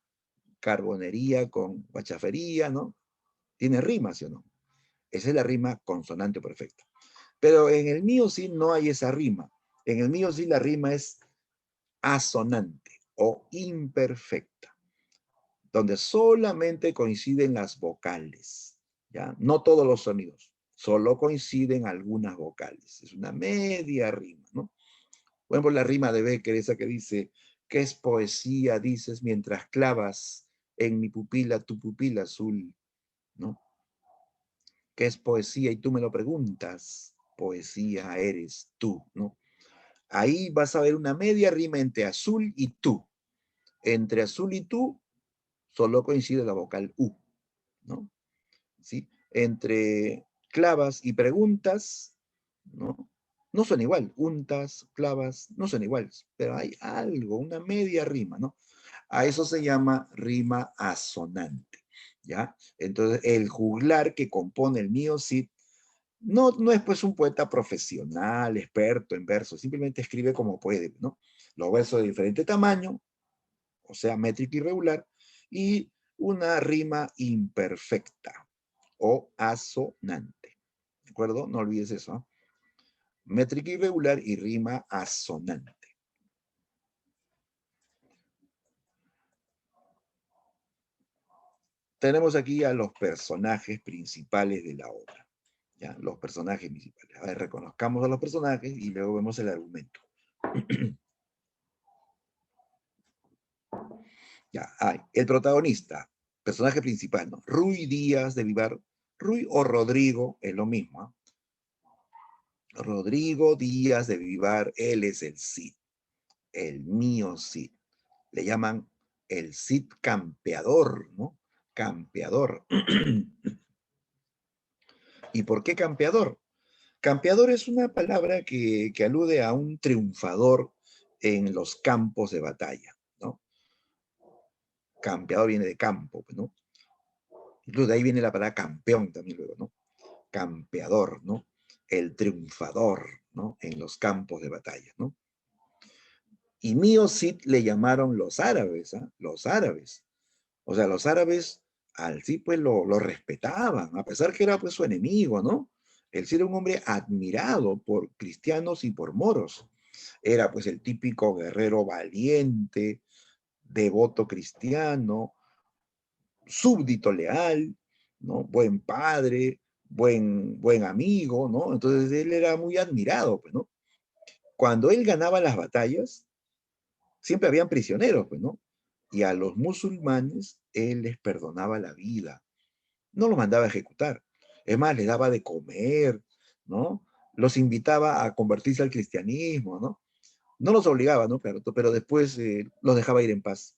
carbonería con guachafería, ¿no? Tiene rima, ¿sí o no? Esa es la rima consonante perfecta. Pero en el mío sí no hay esa rima. En el mío sí la rima es asonante o imperfecta, donde solamente coinciden las vocales, ¿ya? No todos los sonidos, solo coinciden algunas vocales. Es una media rima, ¿no? Por ejemplo, la rima de Becker, esa que dice, ¿qué es poesía? Dices mientras clavas en mi pupila tu pupila azul, ¿no? ¿Qué es poesía? Y tú me lo preguntas, poesía eres tú, ¿no? Ahí vas a ver una media rima entre azul y tú. Entre azul y tú solo coincide la vocal U, ¿no? ¿Sí? Entre clavas y preguntas, ¿no? No son igual. Untas, clavas, no son iguales. Pero hay algo, una media rima, ¿no? A eso se llama rima asonante, ¿ya? Entonces, el juglar que compone el mío Cid no es pues un poeta profesional, experto en versos, simplemente escribe como puede, ¿no? Los versos de diferente tamaño, o sea, métrica irregular, y una rima imperfecta o asonante. ¿De acuerdo? No olvides eso. ¿Eh? Métrica irregular y rima asonante. Tenemos aquí a los personajes principales de la obra. ¿Ya? Los personajes principales. A ver, reconozcamos a los personajes y luego vemos el argumento. Ya, el protagonista, personaje principal, ¿no? Ruy Díaz de Vivar. Ruy o Rodrigo es lo mismo. ¿Eh? Rodrigo Díaz de Vivar, él es el Cid, el mío Cid. Le llaman el Cid campeador, ¿no? Campeador. ¿Y por qué campeador? Campeador es una palabra que alude a un triunfador en los campos de batalla, ¿no? Campeador viene de campo, ¿no? Incluso de ahí viene la palabra campeón también luego, ¿no? Campeador, ¿no? El triunfador, ¿no? En los campos de batalla, ¿no? Y mío Cid le llamaron los árabes, ¿eh? Los árabes. O sea, los árabes al Cid pues lo respetaban, a pesar que era pues su enemigo, ¿no? El Cid era un hombre admirado por cristianos y por moros. Era pues el típico guerrero valiente, devoto cristiano, súbdito leal, ¿no? Buen padre, buen amigo, ¿no? Entonces él era muy admirado, pues, ¿no? Cuando él ganaba las batallas, siempre habían prisioneros, pues, ¿no? Y a los musulmanes él les perdonaba la vida, no los mandaba a ejecutar, es más, les daba de comer, ¿no? Los invitaba a convertirse al cristianismo, ¿no? No los obligaba, ¿no? Pero después los dejaba ir en paz.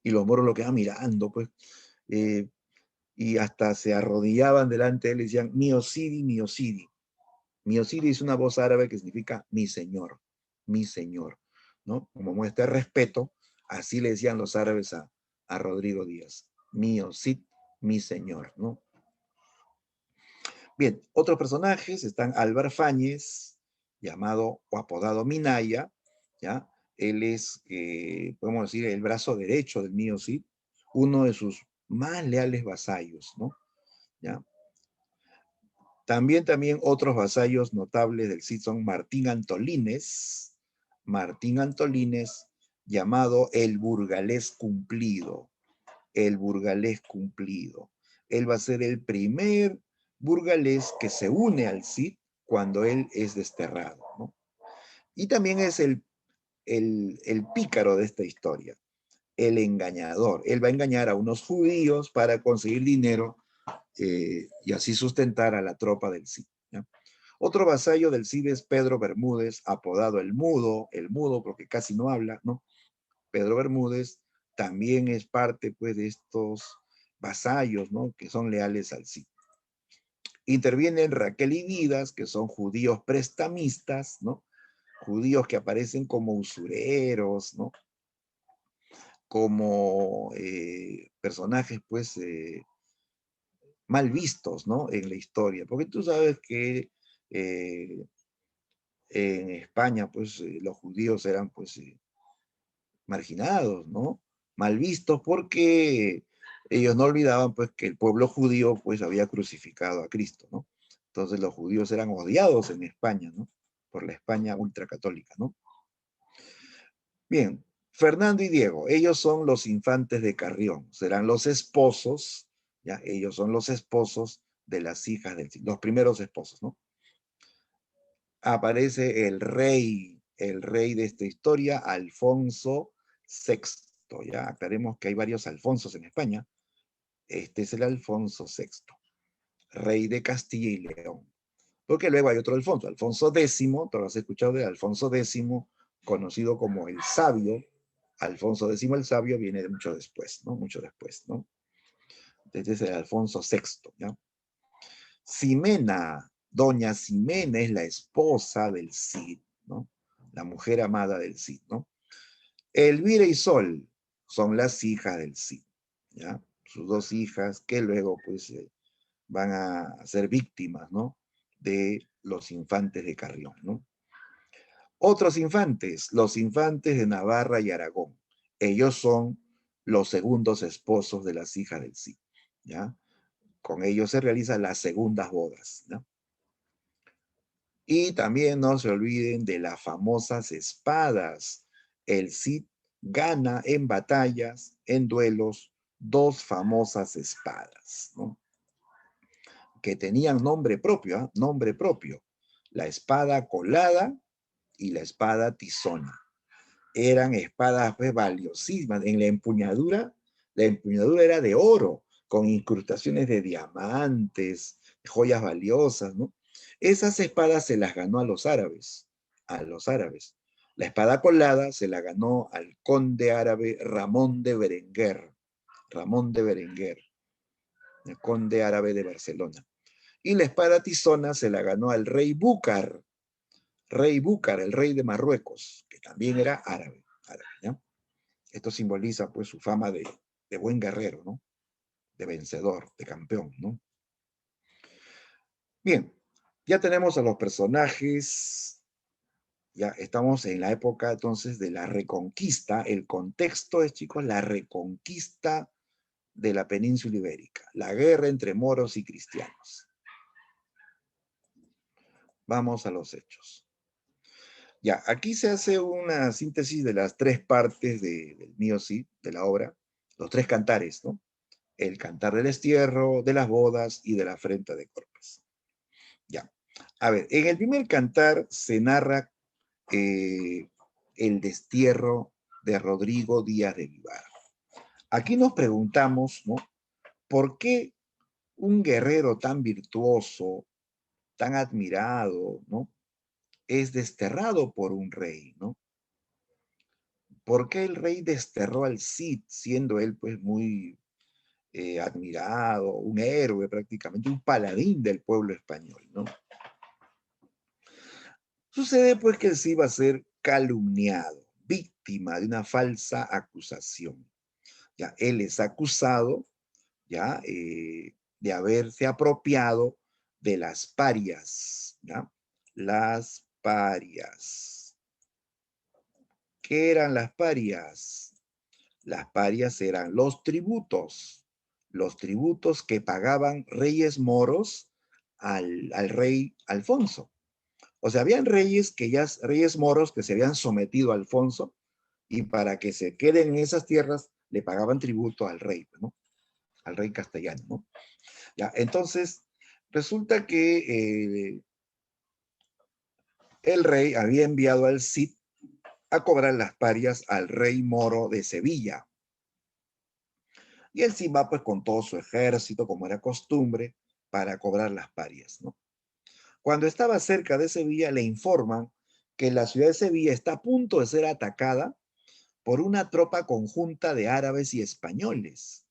Y los moros lo quedaban mirando, pues, eh, y hasta se arrodillaban delante de él y decían, mio sidi, mio sidi. Mio sidi es una voz árabe que significa mi señor, ¿no? Como muestra respeto, así le decían los árabes a Rodrigo Díaz, mio sid, mi señor, ¿no? Bien, otros personajes están Álvar Fáñez, llamado o apodado Minaya, ¿ya? Él es, podemos decir, el brazo derecho del mío Cid, uno de sus más leales vasallos, ¿no? ¿Ya? También otros vasallos notables del Cid son Martín Antolínez, llamado el burgalés cumplido, el burgalés cumplido. Él va a ser el primer burgalés que se une al Cid cuando él es desterrado, ¿no? Y también es el pícaro de esta historia, el engañador. Él va a engañar a unos judíos para conseguir dinero y así sustentar a la tropa del Cid. ¿Ya? Otro vasallo del Cid es Pedro Bermúdez, apodado el mudo porque casi no habla, ¿no? Pedro Bermúdez también es parte, pues, de estos vasallos, ¿no? Que son leales al Cid. Intervienen Raquel y Didas, que son judíos prestamistas, ¿no? Judíos que aparecen como usureros, ¿no? Como personajes, pues, mal vistos, ¿no? En la historia. Porque tú sabes que eh, en España, pues, los judíos eran, pues, marginados, ¿no? Mal vistos porque ellos no olvidaban, pues, que el pueblo judío, pues, había crucificado a Cristo, ¿no? Entonces los judíos eran odiados en España, ¿no? Por la España ultracatólica, ¿no? Bien, Fernando y Diego, ellos son los infantes de Carrión, serán los esposos, ya, ellos son los esposos de las hijas del Cid, los primeros esposos, ¿no? Aparece el rey de esta historia, Alfonso VI, ya aclaremos que hay varios Alfonsos en España, este es el Alfonso VI, rey de Castilla y León, porque luego hay otro Alfonso, Alfonso X, tú lo has escuchado de Alfonso X, conocido como el Sabio. Alfonso X el Sabio viene de mucho después, ¿no? Mucho después, ¿no? Este es el Alfonso VI, ¿ya? Ximena, doña Ximena es la esposa del Cid, ¿no? La mujer amada del Cid, ¿no? Elvira y Sol son las hijas del Cid, ¿ya? Sus dos hijas que luego, pues, van a ser víctimas, ¿no? De los infantes de Carrión, ¿no? Otros infantes, los infantes de Navarra y Aragón. Ellos son los segundos esposos de las hijas del Cid, ¿ya? Con ellos se realizan las segundas bodas, ¿no? Y también no se olviden de las famosas espadas. El Cid gana en batallas, en duelos, dos famosas espadas, ¿no? Que tenían nombre propio, ¿eh? Nombre propio. La espada colada y la espada tizona. Eran espadas, pues, valiosísimas. En la empuñadura era de oro, con incrustaciones de diamantes, joyas valiosas, ¿no? Esas espadas se las ganó a los árabes. La espada colada se la ganó al conde árabe Ramón de Berenguer, el conde árabe de Barcelona. Y la espada tizona se la ganó al rey Búcar, el rey de Marruecos, que también era árabe, ¿no? Esto simboliza, pues, su fama de buen guerrero, ¿no? De vencedor, de campeón, ¿no? Bien, ya tenemos a los personajes, ya estamos en la época entonces de la Reconquista. El contexto es, chicos, la Reconquista de la península ibérica, la guerra entre moros y cristianos. Vamos a los hechos. Ya, aquí se hace una síntesis de las tres partes del mío Cid, de la obra, los tres cantares, ¿no? El cantar del destierro, de las bodas y de la afrenta de Corpus. Ya. A ver, en el primer cantar se narra el destierro de Rodrigo Díaz de Vivar. Aquí nos preguntamos, ¿no? ¿Por qué un guerrero tan virtuoso, tan admirado, ¿no? Es desterrado por un rey, ¿no? ¿Por qué el rey desterró al Cid, siendo él, pues, muy admirado, un héroe prácticamente, un paladín del pueblo español, ¿no? Sucede, pues, que él sí va a ser calumniado, víctima de una falsa acusación. Ya, él es acusado, ya, de haberse apropiado de las parias, ¿ya? Las parias. ¿Qué eran las parias? Las parias eran los tributos que pagaban reyes moros al rey Alfonso. O sea, habían reyes moros que se habían sometido a Alfonso y para que se queden en esas tierras le pagaban tributo al rey, ¿no? Al rey castellano, ¿no? Ya, entonces, resulta que el rey había enviado al Cid a cobrar las parias al rey moro de Sevilla. Y el Cid va, pues, con todo su ejército, como era costumbre, para cobrar las parias, ¿no? Cuando estaba cerca de Sevilla, le informan que la ciudad de Sevilla está a punto de ser atacada por una tropa conjunta de árabes y españoles,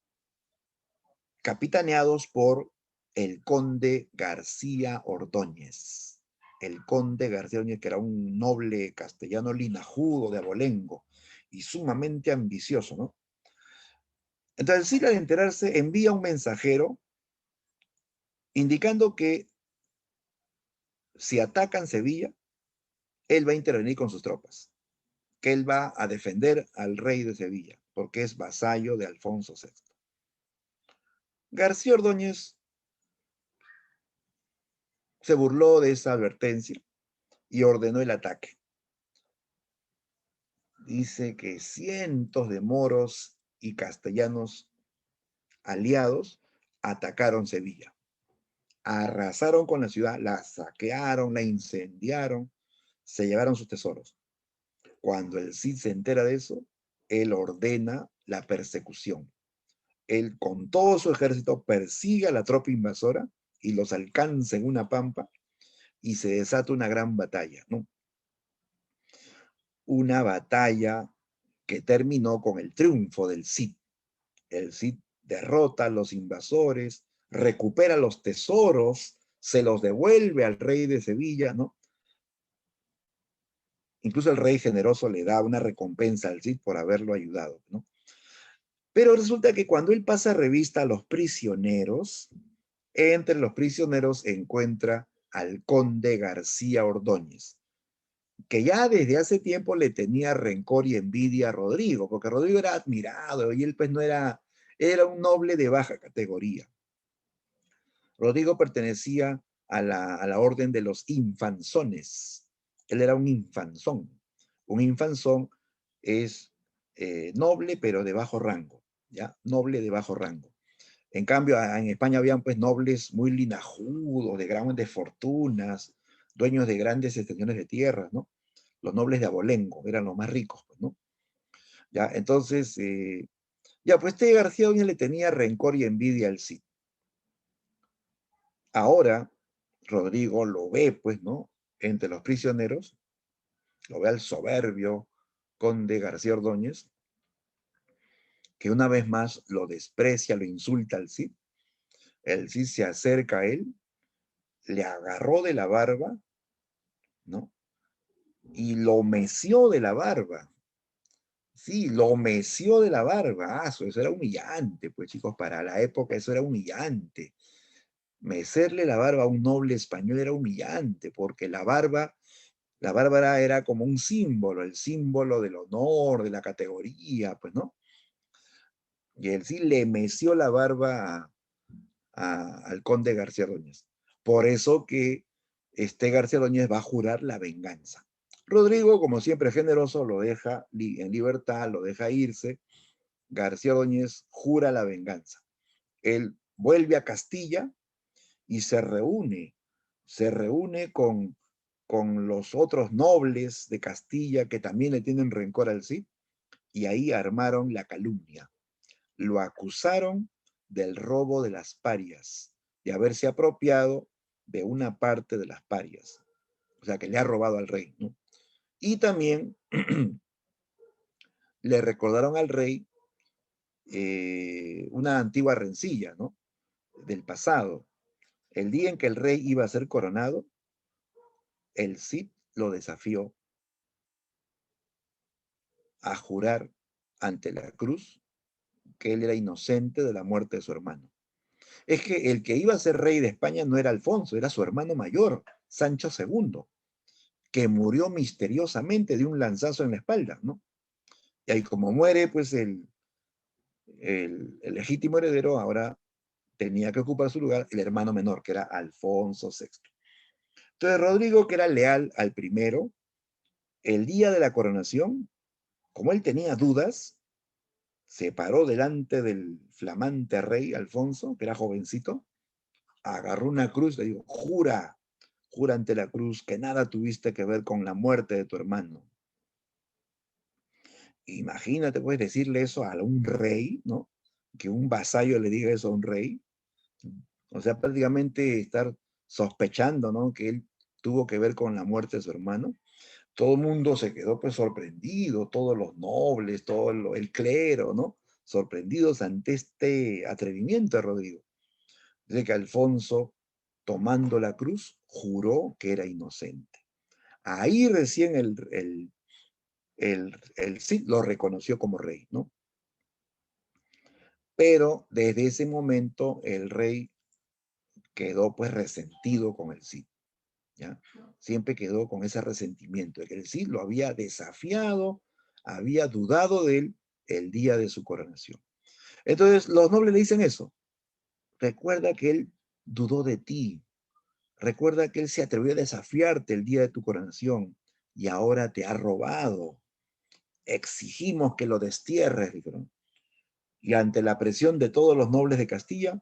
capitaneados por el conde García Ordóñez. El conde García Ordóñez, que era un noble castellano linajudo de abolengo y sumamente ambicioso, ¿no? Entonces, Sila, al enterarse, envía un mensajero indicando que si atacan Sevilla, él va a intervenir con sus tropas, que él va a defender al rey de Sevilla, porque es vasallo de Alfonso VI. García Ordóñez se burló de esa advertencia y ordenó el ataque. Dice que cientos de moros y castellanos aliados atacaron Sevilla. Arrasaron con la ciudad, la saquearon, la incendiaron, se llevaron sus tesoros. Cuando el Cid se entera de eso, él ordena la persecución. Él con todo su ejército persigue a la tropa invasora y los alcanza en una pampa y se desata una gran batalla, ¿no? Una batalla que terminó con el triunfo del Cid. El Cid derrota a los invasores, recupera los tesoros, se los devuelve al rey de Sevilla, ¿no? Incluso el rey generoso le da una recompensa al Cid por haberlo ayudado, ¿no? Pero resulta que cuando él pasa revista a los prisioneros, entre los prisioneros encuentra al conde García Ordóñez, que ya desde hace tiempo le tenía rencor y envidia a Rodrigo, porque Rodrigo era admirado y él pues no era, era un noble de baja categoría. Rodrigo pertenecía a la orden de los infanzones. Él era un infanzón. Un infanzón es noble, pero de bajo rango, ¿ya? Noble de bajo rango. En cambio, en España habían pues nobles muy linajudos, de grandes fortunas, dueños de grandes extensiones de tierras, ¿no? Los nobles de abolengo eran los más ricos, pues, ¿no? Ya, entonces, ya, pues este García Ordóñez le tenía rencor y envidia al Cid. Ahora, Rodrigo lo ve, pues, ¿no? Entre los prisioneros, lo ve al soberbio conde García Ordóñez, que una vez más lo desprecia, lo insulta al Cid. El Cid se acerca a él, le agarró de la barba, ¿no? Y lo meció de la barba. Sí, lo meció de la barba. Ah, eso era humillante, pues chicos, para la época eso era humillante. Mecerle la barba a un noble español era humillante, porque la barba era como un símbolo, el símbolo del honor, de la categoría, pues, ¿no? Y él sí le meció la barba al conde García Ordóñez. Por eso que este García Ordóñez va a jurar la venganza. Rodrigo, como siempre generoso, lo deja en libertad, lo deja irse. García Ordóñez jura la venganza. Él vuelve a Castilla y se reúne con los otros nobles de Castilla que también le tienen rencor al Cid, y ahí armaron la calumnia. Lo acusaron del robo de las parias, de haberse apropiado de una parte de las parias, o sea, que le ha robado al rey, ¿no? Y también le recordaron al rey una antigua rencilla, ¿no? Del pasado. El día en que el rey iba a ser coronado, el Cid lo desafió a jurar ante la cruz que él era inocente de la muerte de su hermano. Es que el que iba a ser rey de España no era Alfonso, era su hermano mayor, Sancho II, que murió misteriosamente de un lanzazo en la espalda, ¿no? Y ahí como muere, pues el legítimo heredero ahora tenía que ocupar su lugar el hermano menor, que era Alfonso VI. Entonces Rodrigo, que era leal al primero, el día de la coronación, como él tenía dudas, se paró delante del flamante rey Alfonso, que era jovencito, agarró una cruz y le dijo, jura, jura ante la cruz que nada tuviste que ver con la muerte de tu hermano. Imagínate, puedes decirle eso a un rey, ¿no? Que un vasallo le diga eso a un rey. O sea, prácticamente estar sospechando, ¿no? Que él tuvo que ver con la muerte de su hermano. Todo el mundo se quedó pues sorprendido, todos los nobles, el clero, ¿no? Sorprendidos ante este atrevimiento de Rodrigo. Dice que Alfonso, tomando la cruz, juró que era inocente. Ahí recién el Cid lo reconoció como rey, ¿no? Pero desde ese momento el rey quedó pues resentido con el Cid, ¿ya? Siempre quedó con ese resentimiento de que el Cid lo había desafiado, había dudado de él el día de su coronación. Entonces los nobles le dicen eso: recuerda que él dudó de ti, recuerda que él se atrevió a desafiarte el día de tu coronación y ahora te ha robado. Exigimos que lo destierres, dijeron. Y ante la presión de todos los nobles de Castilla,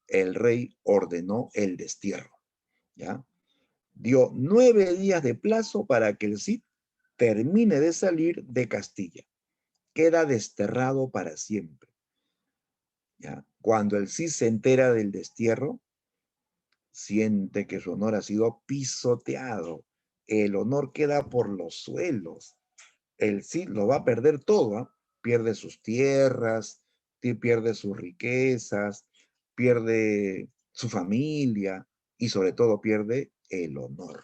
el rey ordenó el destierro, ¿ya? Dio 9 días de plazo para que el Cid termine de salir de Castilla. Queda desterrado para siempre, ¿ya? Cuando el Cid se entera del destierro, siente que su honor ha sido pisoteado. El honor queda por los suelos. El Cid lo va a perder todo, ¿eh? Pierde sus tierras, pierde sus riquezas, pierde su familia y sobre todo pierde el honor,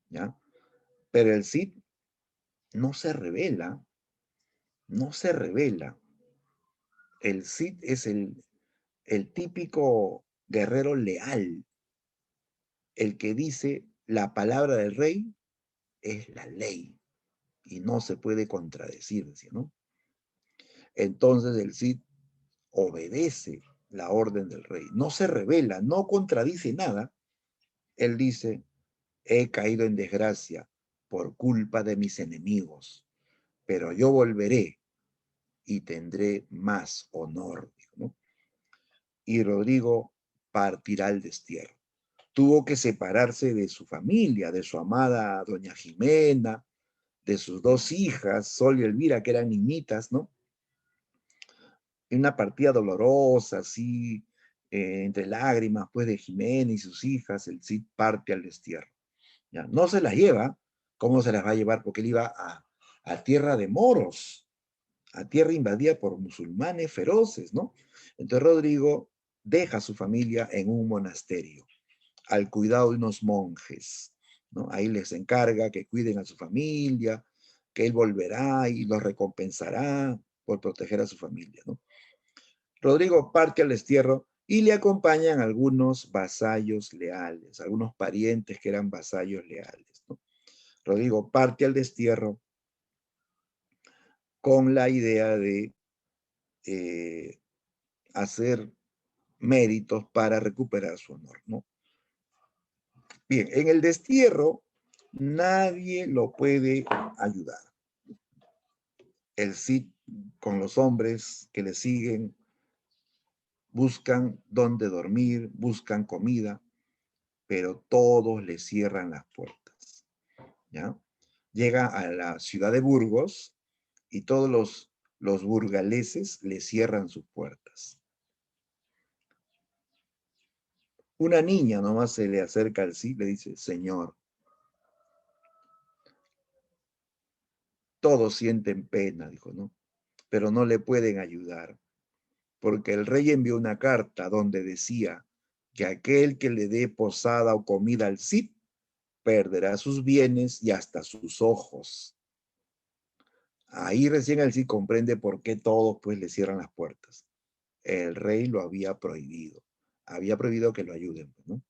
¿ya? Pero el Cid no se revela, no se revela. El Cid es el típico guerrero leal, el que dice la palabra del rey es la ley y no se puede contradecir, ¿no? Entonces el Cid obedece la orden del rey, no se revela, no contradice nada. Él dice: he caído en desgracia por culpa de mis enemigos, pero yo volveré y tendré más honor, ¿no? Y Rodrigo partirá al destierro. Tuvo que separarse de su familia, de su amada doña Jimena, de sus 2 hijas, Sol y Elvira, que eran niñitas, ¿no? En una partida dolorosa, así, entre lágrimas, pues, de Jimena y sus hijas, el Cid parte al destierro, ¿ya? No se las lleva. ¿Cómo se las va a llevar? Porque él iba a tierra de moros, a tierra invadida por musulmanes feroces, ¿no? Entonces Rodrigo deja a su familia en un monasterio, al cuidado de unos monjes, ¿no? Ahí les encarga que cuiden a su familia, que él volverá y los recompensará por proteger a su familia, ¿no? Rodrigo parte al destierro y le acompañan algunos vasallos leales, algunos parientes que eran vasallos leales, ¿no? Rodrigo parte al destierro con la idea de eh, hacer méritos para recuperar su honor, ¿no? Bien, en el destierro nadie lo puede ayudar. El Cid con los hombres que le siguen buscan dónde dormir, buscan comida, pero todos le cierran las puertas, ¿ya? Llega a la ciudad de Burgos y todos los burgaleses le cierran sus puertas. Una niña nomás se le acerca al Cid, le dice: señor, todos sienten pena, dijo, ¿no? Pero no le pueden ayudar, porque el rey envió una carta donde decía que aquel que le dé posada o comida al Cid perderá sus bienes y hasta sus ojos. Ahí recién el Cid comprende por qué todos pues le cierran las puertas. El rey lo había prohibido que lo ayuden, ¿no?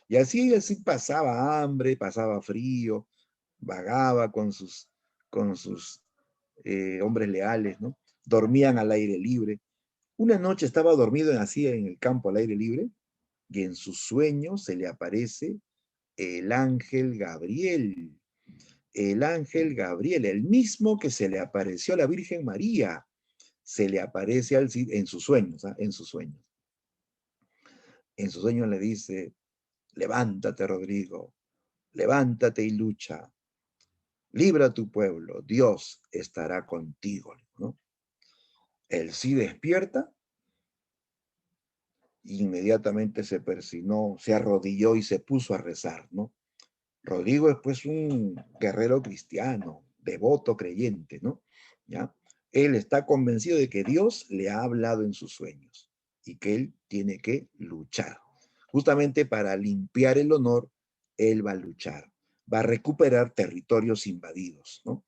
Y así el Cid pasaba hambre, pasaba frío, vagaba con sus hombres leales, ¿no? Dormían al aire libre. Una noche estaba dormido así en el campo al aire libre y en sus sueños se le aparece el ángel Gabriel. El ángel Gabriel, el mismo que se le apareció a la Virgen María, se le aparece al Cid en sus sueños, ¿ah? En sus sueños. En sus sueños le dice: levántate, Rodrigo, levántate y lucha, libra a tu pueblo, Dios estará contigo, ¿no? El Cid despierta, inmediatamente se persinó, se arrodilló y se puso a rezar, ¿no? Rodrigo es pues un guerrero cristiano, devoto, creyente, ¿no? ¿Ya? Él está convencido de que Dios le ha hablado en sus sueños y que él tiene que luchar. Justamente para limpiar el honor, él va a luchar, va a recuperar territorios invadidos, ¿no?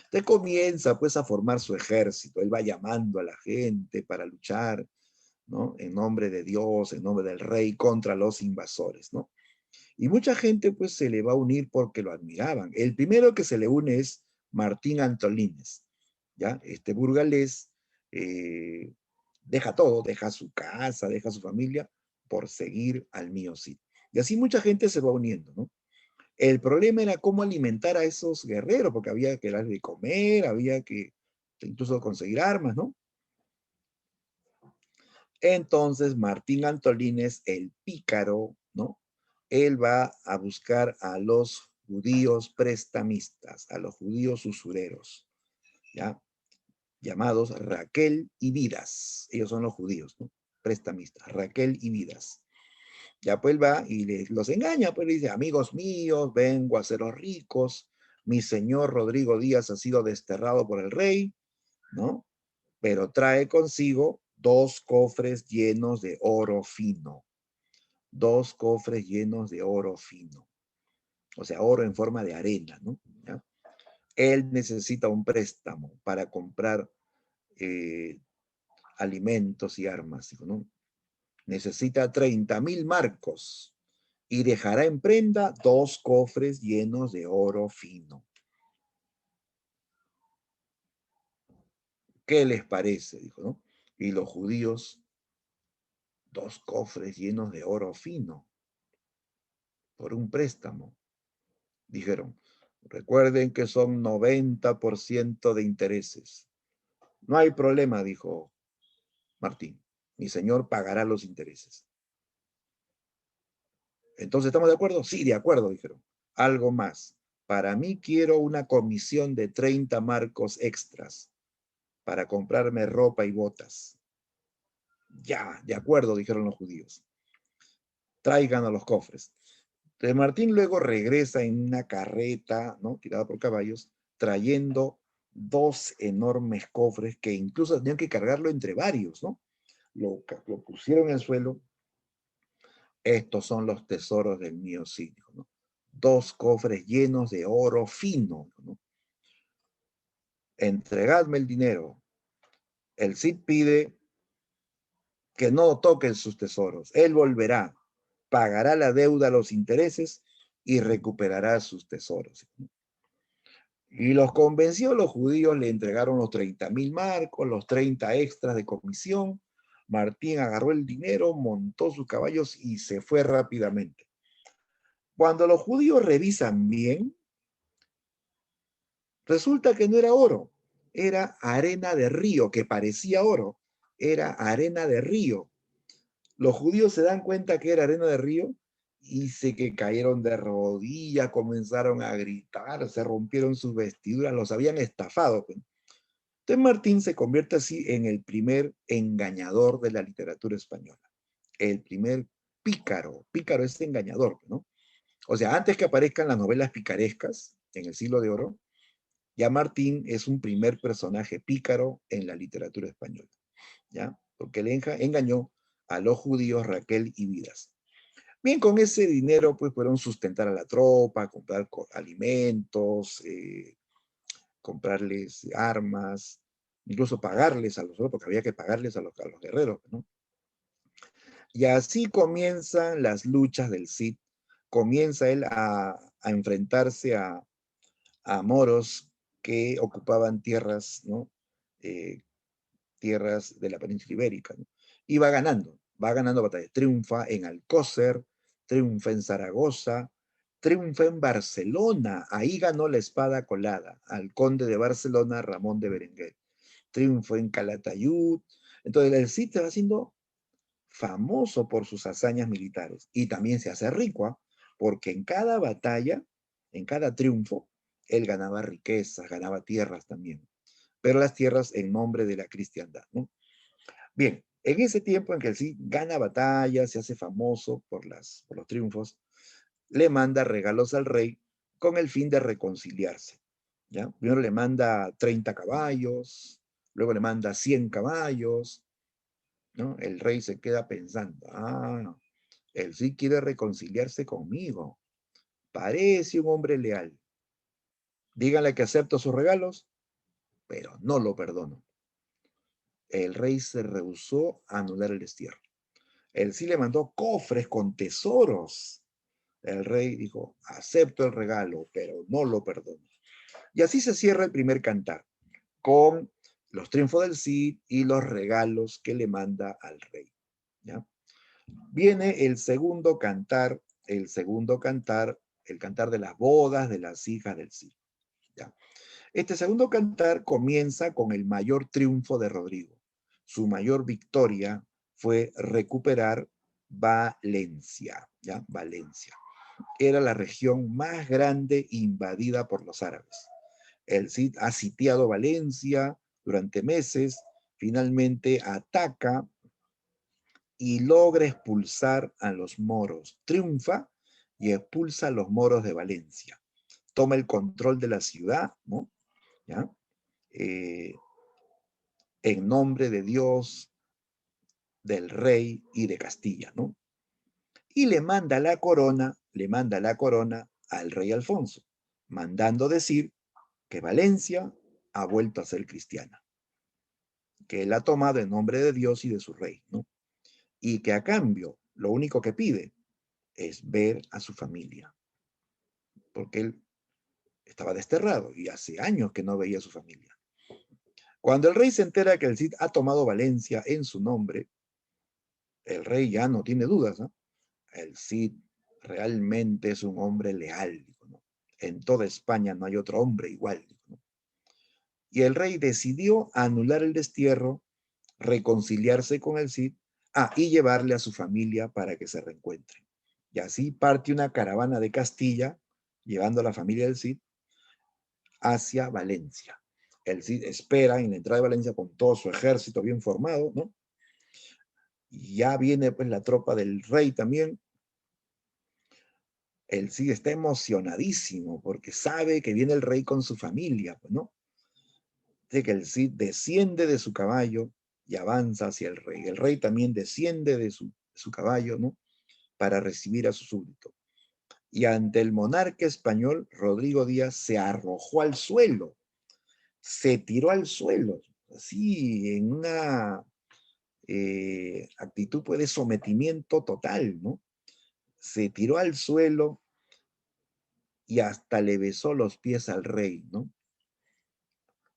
Entonces comienza pues a formar su ejército, él va llamando a la gente para luchar, ¿no? En nombre de Dios, en nombre del rey, contra los invasores, ¿no? Y mucha gente pues se le va a unir porque lo admiraban. El primero que se le une es Martín Antolínez, ¿ya? Este burgalés eh, deja todo, deja su casa, deja su familia por seguir al mío Cid. Y así mucha gente se va uniendo, ¿no? El problema era cómo alimentar a esos guerreros, porque había que darles de comer, había que incluso conseguir armas, ¿no? Entonces Martín Antolínez, el pícaro, ¿no? Él va a buscar a los judíos prestamistas, a los judíos usureros, ¿ya? Llamados Raquel y Vidas. Ellos son los judíos, ¿no? Prestamistas, Raquel y Vidas. Ya pues él va y los engaña, pues le dice, amigos míos, vengo a haceros ricos, mi señor Rodrigo Díaz ha sido desterrado por el rey, ¿no? Pero trae consigo 2 cofres llenos de oro fino, 2 cofres llenos de oro fino, o sea, oro en forma de arena, ¿no? ¿Ya? Él necesita un préstamo para comprar eh, alimentos y armas, ¿no? Necesita 30.000 marcos y dejará en prenda 2 cofres llenos de oro fino. ¿Qué les parece? Dijo, ¿no? Y los judíos, 2 cofres llenos de oro fino por un préstamo. Dijeron, recuerden que son 90% de intereses. No hay problema, dijo Martín. Mi señor pagará los intereses. Entonces, ¿estamos de acuerdo? Sí, de acuerdo, dijeron. Algo más. Para mí quiero una comisión de 30 marcos extras para comprarme ropa y botas. Ya, de acuerdo, dijeron los judíos. Traigan a los cofres. Entonces Martín luego regresa en una carreta, ¿no? Tirada por caballos, trayendo 2 enormes cofres que incluso tenían que cargarlo entre varios, ¿no? Lo pusieron en el suelo. Estos son los tesoros del mío Cid, ¿no? 2 cofres llenos de oro fino, ¿no? Entregadme el dinero. El Cid pide que no toquen sus tesoros. Él volverá, pagará la deuda, los intereses y recuperará sus tesoros. Y los convenció, los judíos le entregaron los 30.000 marcos, los 30 extras de comisión. Martín agarró el dinero, montó sus caballos y se fue rápidamente. Cuando los judíos revisan bien, resulta que no era oro, era arena de río, que parecía oro, era arena de río. Los judíos se dan cuenta que era arena de río y se que cayeron de rodillas, comenzaron a gritar, se rompieron sus vestiduras, los habían estafado. Entonces Martín se convierte así en el primer engañador de la literatura española, el primer pícaro. Pícaro es engañador, ¿no? O sea, antes que aparezcan las novelas picarescas en el Siglo de Oro, ya Martín es un primer personaje pícaro en la literatura española, ¿ya? Porque le engañó a los judíos Raquel y Vidas. Bien, con ese dinero pues pudieron sustentar a la tropa, comprar alimentos, comprarles armas, incluso pagarles a los otros, porque había que pagarles a los guerreros, ¿no? Y así comienzan las luchas del Cid. Comienza él a enfrentarse a moros que ocupaban tierras, ¿no? Eh, tierras de la península ibérica, ¿no? Y va ganando batallas. Triunfa en Alcócer, triunfa en Zaragoza, triunfa en Barcelona. Ahí ganó la espada colada al conde de Barcelona, Ramón de Berenguer. Triunfó en Calatayud. Entonces el Cid se va haciendo famoso por sus hazañas militares y también se hace rico, ¿eh? Porque en cada batalla, en cada triunfo, él ganaba riquezas, ganaba tierras también, pero las tierras en nombre de la cristiandad, ¿no? Bien, en ese tiempo en que el Cid gana batallas, se hace famoso por los triunfos, le manda regalos al rey con el fin de reconciliarse, ¿ya? Primero le manda 30 caballos, luego le manda 100 caballos, ¿no? El rey se queda pensando, el Cid quiere reconciliarse conmigo. Parece un hombre leal. Díganle que acepto sus regalos, pero no lo perdono. El rey se rehusó a anular el destierro. El Cid le mandó cofres con tesoros. El rey dijo, acepto el regalo, pero no lo perdono. Y así se cierra el primer cantar, con los triunfos del Cid y los regalos que le manda al rey. ¿Ya? Viene el segundo cantar, el cantar de las bodas de las hijas del Cid. ¿Ya? Este segundo cantar comienza con el mayor triunfo de Rodrigo. Su mayor victoria fue recuperar Valencia, ¿ya? Valencia. Era la región más grande invadida por los árabes. El Cid ha sitiado Valencia durante meses, finalmente ataca y logra expulsar a los moros. Triunfa y expulsa a los moros de Valencia. Toma el control de la ciudad, ¿no? ¿Ya? Eh, en nombre de Dios, del rey y de Castilla, ¿no? Y le manda la corona al rey Alfonso, mandando decir que Valencia ha vuelto a ser cristiana, que él ha tomado en nombre de Dios y de su rey, ¿no? Y que a cambio, lo único que pide es ver a su familia, porque él estaba desterrado y hace años que no veía a su familia. Cuando el rey se entera que el Cid ha tomado Valencia en su nombre, el rey ya no tiene dudas, ¿no? El Cid realmente es un hombre leal, dijo, ¿no? En toda España no hay otro hombre igual, dijo, ¿no? Y el rey decidió anular el destierro, reconciliarse con el Cid, y llevarle a su familia para que se reencuentren. Y así parte una caravana de Castilla, llevando a la familia del Cid hacia Valencia. El Cid espera en la entrada de Valencia con todo su ejército bien formado, ¿no? Y ya viene pues la tropa del rey también. El Cid está emocionadísimo porque sabe que viene el rey con su familia, pues, ¿no? De que el Cid desciende de su caballo y avanza hacia el rey. El rey también desciende de su caballo, ¿no? Para recibir a su súbdito. Y ante el monarca español, Rodrigo Díaz se arrojó al suelo, se tiró al suelo, así en una actitud pues, de sometimiento total, ¿no? Se tiró al suelo y hasta le besó los pies al rey, ¿no?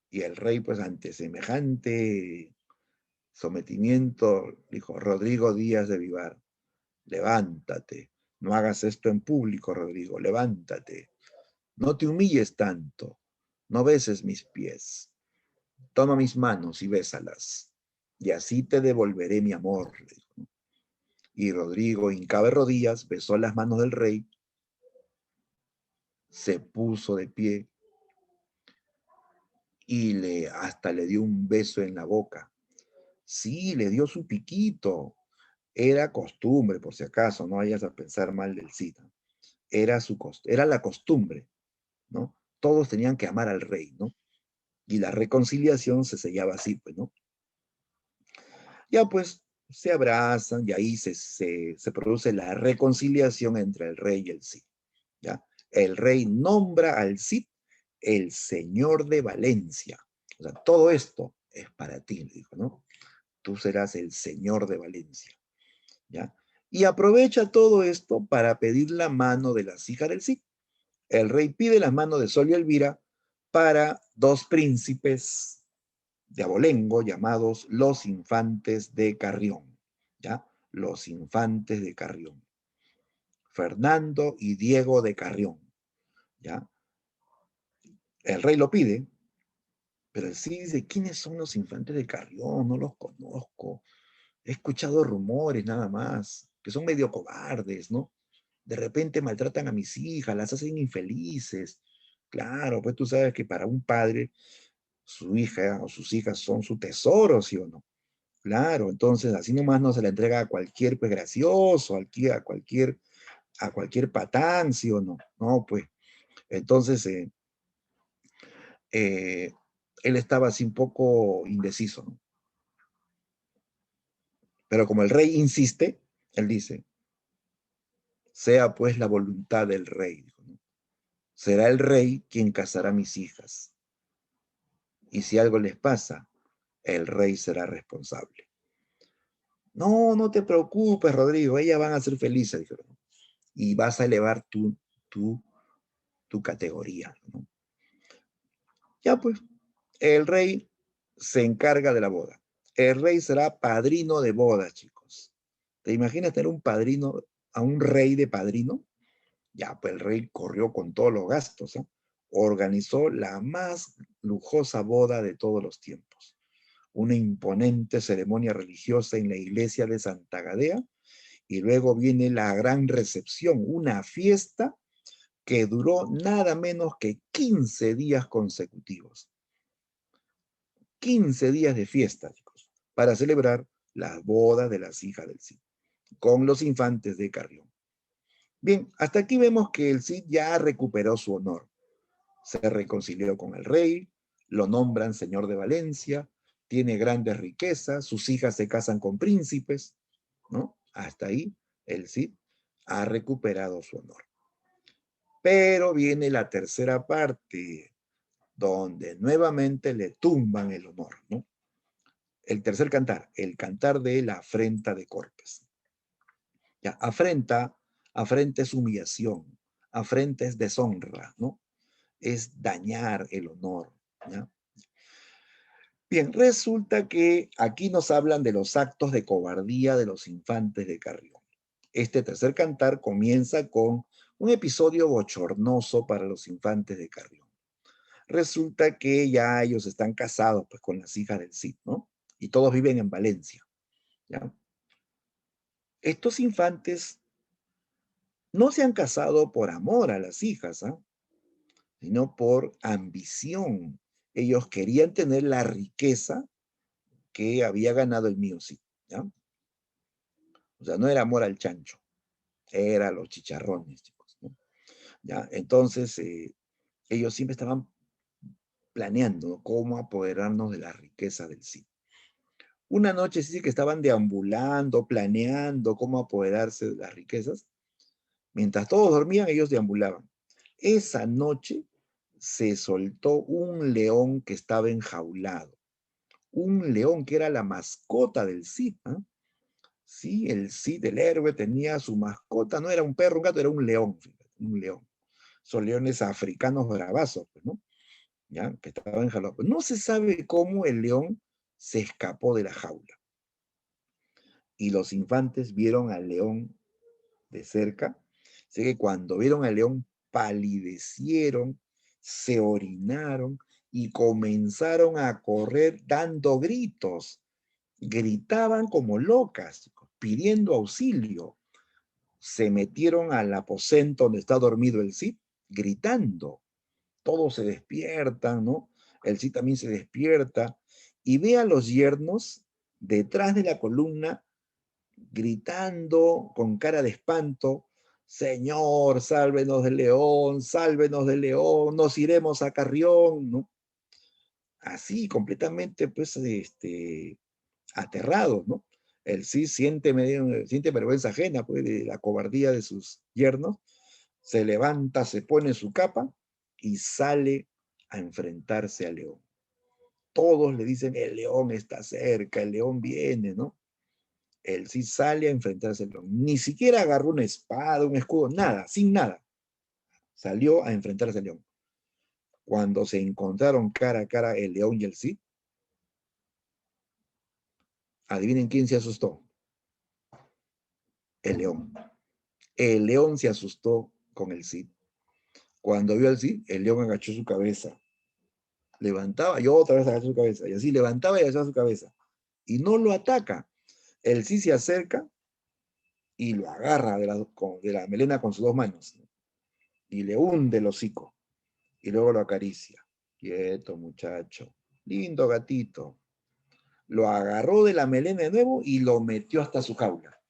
Y el rey, pues ante semejante sometimiento, dijo, Rodrigo Díaz de Vivar, levántate, no hagas esto en público, Rodrigo, levántate, no te humilles tanto, no beses mis pies, toma mis manos y bésalas, y así te devolveré mi amor. Y Rodrigo, hincado de rodillas, besó las manos del rey, se puso de pie y hasta le dio un beso en la boca. Sí, le dio su piquito. Era costumbre, por si acaso, no vayas a pensar mal del Cid. Era la costumbre, ¿no? Todos tenían que amar al rey, ¿no? Y la reconciliación se sellaba así, pues, ¿no? Ya pues se abrazan y ahí se produce la reconciliación entre el rey y el Cid, ¿ya? El rey nombra al Cid el señor de Valencia. O sea, todo esto es para ti, le dijo, ¿no? Tú serás el señor de Valencia, ¿ya? Y aprovecha todo esto para pedir la mano de las hijas del Cid. El rey pide la mano de Sol y Elvira para dos príncipes de abolengo llamados los infantes de Carrión, ¿ya? Los infantes de Carrión. Fernando y Diego de Carrión, ¿ya? El rey lo pide, pero el Cid dice, ¿quiénes son los infantes de Carrión? No los conozco. He escuchado rumores nada más, que son medio cobardes, ¿no? De repente maltratan a mis hijas, las hacen infelices. Claro, pues tú sabes que para un padre, su hija o sus hijas son su tesoro, ¿sí o no? Claro, entonces así nomás no se la entrega a cualquier pues gracioso, a cualquier patán, ¿sí o no? No, pues, entonces eh, él estaba así un poco indeciso, ¿no? Pero como el rey insiste, él dice, sea pues la voluntad del rey. Dijo, ¿no? Será el rey quien casará a mis hijas. Y si algo les pasa, el rey será responsable. No, no te preocupes, Rodrigo, ellas van a ser felices, dijeron. Y vas a elevar tu, tu categoría, ¿no? Ya pues, el rey se encarga de la boda. El rey será padrino de boda, chicos. ¿Te imaginas tener un padrino, a un rey de padrino? Ya, pues el rey corrió con todos los gastos, ¿eh? Organizó la más lujosa boda de todos los tiempos. Una imponente ceremonia religiosa en la iglesia de Santa Gadea, y luego viene la gran recepción, una fiesta que duró nada menos que 15 días consecutivos. 15 días de fiesta, chicos, para celebrar las bodas de las hijas del Cid, con los infantes de Carrión. Bien, hasta aquí vemos que el Cid ya recuperó su honor. Se reconcilió con el rey, lo nombran señor de Valencia, tiene grandes riquezas, sus hijas se casan con príncipes, ¿no? Hasta ahí el Cid ha recuperado su honor. Pero viene la tercera parte, donde nuevamente le tumban el honor, ¿no? El tercer cantar, el cantar de la afrenta de Cortes. Ya, afrenta es humillación, afrenta es deshonra, ¿no? Es dañar el honor, ¿ya? Bien, resulta que aquí nos hablan de los actos de cobardía de los infantes de Carrión. Este tercer cantar comienza con un episodio bochornoso para los infantes de Carrión. Resulta que ya ellos están casados pues, con las hijas del Cid, ¿no? Y todos viven en Valencia, ¿ya? Estos infantes no se han casado por amor a las hijas, ¿eh? Sino por ambición. Ellos querían tener la riqueza que había ganado el mío, sí, ¿ya? O sea, no era amor al chancho, era los chicharrones, chicos, ¿no? ¿Ya? Entonces, ellos siempre estaban planeando, ¿no? Cómo apoderarnos de la riqueza del sí. Una noche sí que estaban deambulando, planeando cómo apoderarse de las riquezas. Mientras todos dormían, ellos deambulaban. Esa noche se soltó un león que estaba enjaulado. Un león que era la mascota del Cid, ¿eh? Sí, el Cid, el héroe, tenía su mascota, no era un perro, un gato, era un león, fíjate, un león. Son leones africanos bravazos, pues, ¿no? Ya, que estaba enjaulado. No se sabe cómo el león se escapó de la jaula. Y los infantes vieron al león de cerca. Así que cuando vieron al león, palidecieron, se orinaron y comenzaron a correr dando gritos. Gritaban como locas, pidiendo auxilio. Se metieron al aposento donde está dormido el Cid, gritando. Todos se despiertan, ¿no? El Cid también se despierta y ve a los yernos detrás de la columna gritando con cara de espanto: Señor, sálvenos del león, nos iremos a Carrión, ¿no? Así, completamente, pues, aterrados, ¿no? El Cid siente vergüenza ajena, pues, de la cobardía de sus yernos, se levanta, se pone su capa y sale a enfrentarse al león. Todos le dicen, el león está cerca, el león viene, ¿no? Él sí sale a enfrentarse al león. Ni siquiera agarró una espada, un escudo, nada, sin nada. Salió a enfrentarse al león. Cuando se encontraron cara a cara el león y el Cid, adivinen quién se asustó. El león. El león se asustó con el Cid. Cuando vio al Cid, el león agachó su cabeza. Levantaba y otra vez agachó su cabeza. Y así levantaba y agachaba su cabeza. Y no lo ataca. El Cid se acerca y lo agarra de la melena con sus dos manos. Y le hunde el hocico. Y luego lo acaricia. Quieto, muchacho. Lindo gatito. Lo agarró de la melena de nuevo y lo metió hasta su jaula.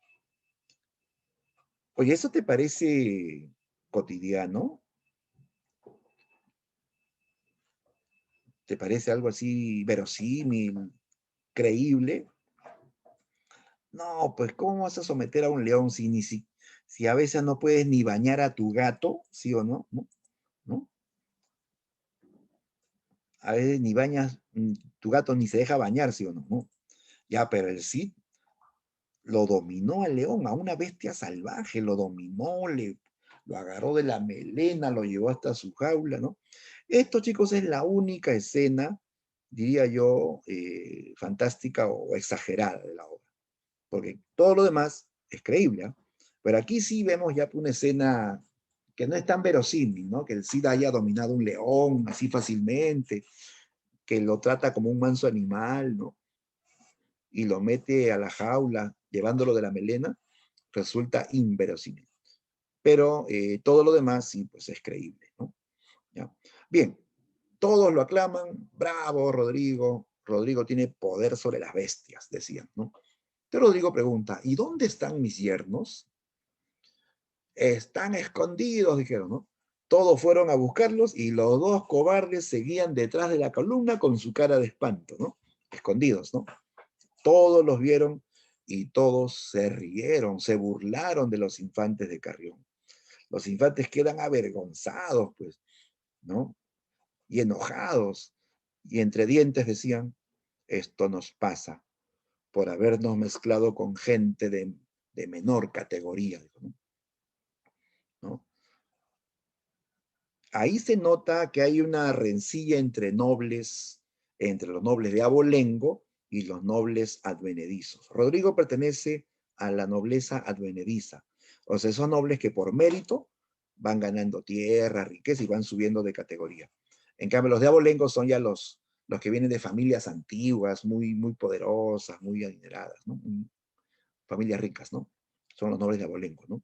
Oye, ¿eso te parece cotidiano? ¿Te parece algo así verosímil, creíble? No, pues, ¿cómo vas a someter a un león si a veces no puedes ni bañar a tu gato, sí o no? ¿No? ¿No? A veces ni bañas, tu gato ni se deja bañar, sí o no, ¿no? Ya, pero el Cid lo dominó al león, a una bestia salvaje, lo dominó, lo agarró de la melena, lo llevó hasta su jaula, ¿no? Esto, chicos, es la única escena, diría yo, fantástica o exagerada de la obra, porque todo lo demás es creíble, ¿ah? Pero aquí sí vemos ya una escena que no es tan verosímil, ¿no? Que el Cid haya dominado un león así fácilmente, que lo trata como un manso animal, ¿no? Y lo mete a la jaula llevándolo de la melena, resulta inverosímil. Pero todo lo demás sí, pues es creíble, ¿no? ¿Ya? Bien, todos lo aclaman, bravo Rodrigo, Rodrigo tiene poder sobre las bestias, decían, ¿no? Entonces Rodrigo pregunta, ¿y dónde están mis yernos? Están escondidos, dijeron, ¿no? Todos fueron a buscarlos y los dos cobardes seguían detrás de la columna con su cara de espanto, ¿no? Escondidos, ¿no? Todos los vieron y todos se rieron, se burlaron de los infantes de Carrión. Los infantes quedan avergonzados, pues, ¿no? Y enojados. Y entre dientes decían, esto nos pasa por habernos mezclado con gente de menor categoría, ¿no? ¿No? Ahí se nota que hay una rencilla entre nobles, entre los nobles de Abolengo y los nobles advenedizos. Rodrigo pertenece a la nobleza advenediza, o sea, son nobles que por mérito van ganando tierra, riqueza y van subiendo de categoría. En cambio, los de Abolengo son ya los que vienen de familias antiguas, muy poderosas, muy adineradas, ¿no? Familias ricas, ¿no? Son los nobles de Abolengo, ¿no?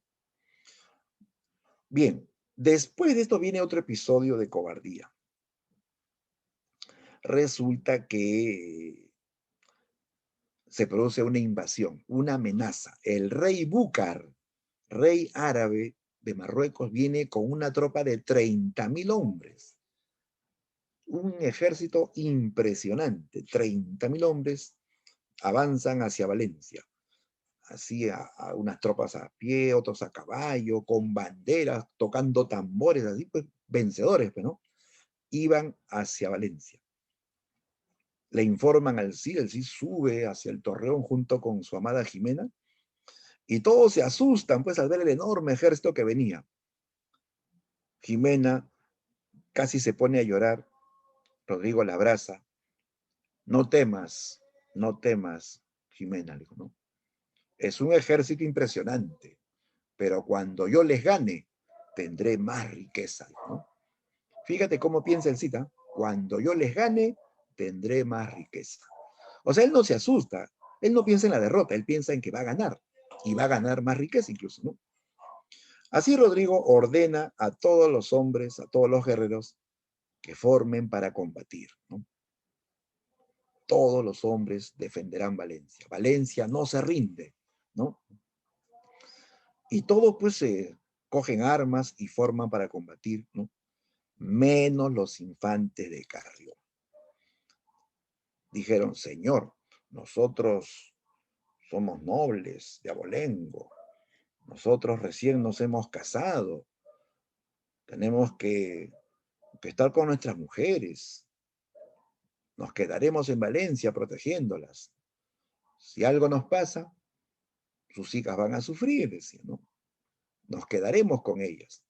Bien, después de esto viene otro episodio de cobardía. Resulta que se produce una invasión, una amenaza. El rey Búcar, rey árabe de Marruecos, viene con una tropa de 30.000 hombres. Un ejército impresionante. 30.000 hombres avanzan hacia Valencia. Así a unas tropas a pie, otros a caballo, con banderas, tocando tambores, así pues, vencedores, pues, ¿no? Iban hacia Valencia. Le informan al Cid, el Cid sube hacia el Torreón junto con su amada Jimena, y todos se asustan pues al ver el enorme ejército que venía. Jimena casi se pone a llorar, Rodrigo la abraza, no temas, no temas, Jimena, le dijo, ¿no? Es un ejército impresionante, pero cuando yo les gane, tendré más riqueza, ¿no? Fíjate cómo piensa el Cid, ¿eh? Cuando yo les gane, tendré más riqueza. O sea, él no se asusta, él no piensa en la derrota, él piensa en que va a ganar y va a ganar más riqueza incluso, ¿no? Así Rodrigo ordena a todos los hombres, a todos los guerreros que formen para combatir, ¿no? Todos los hombres defenderán Valencia. Valencia no se rinde, ¿no? Y todos pues se cogen armas y forman para combatir, ¿no? Menos los infantes de Carrión. Dijeron, señor, nosotros somos nobles de Abolengo, nosotros recién nos hemos casado, tenemos que estar con nuestras mujeres, nos quedaremos en Valencia protegiéndolas. Si algo nos pasa, sus hijas van a sufrir, decía, ¿no? Nos quedaremos con ellas.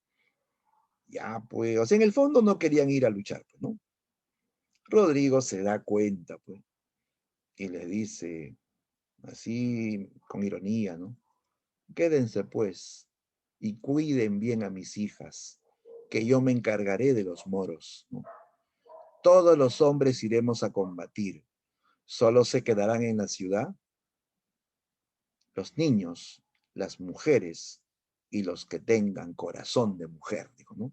Ya, pues, o sea, en el fondo no querían ir a luchar, pues, ¿no? Rodrigo se da cuenta, pues, y les dice, así con ironía, ¿no? Quédense, pues, y cuiden bien a mis hijas, que yo me encargaré de los moros, ¿no? Todos los hombres iremos a combatir, solo se quedarán en la ciudad los niños, las mujeres y los que tengan corazón de mujer, dijo, ¿no?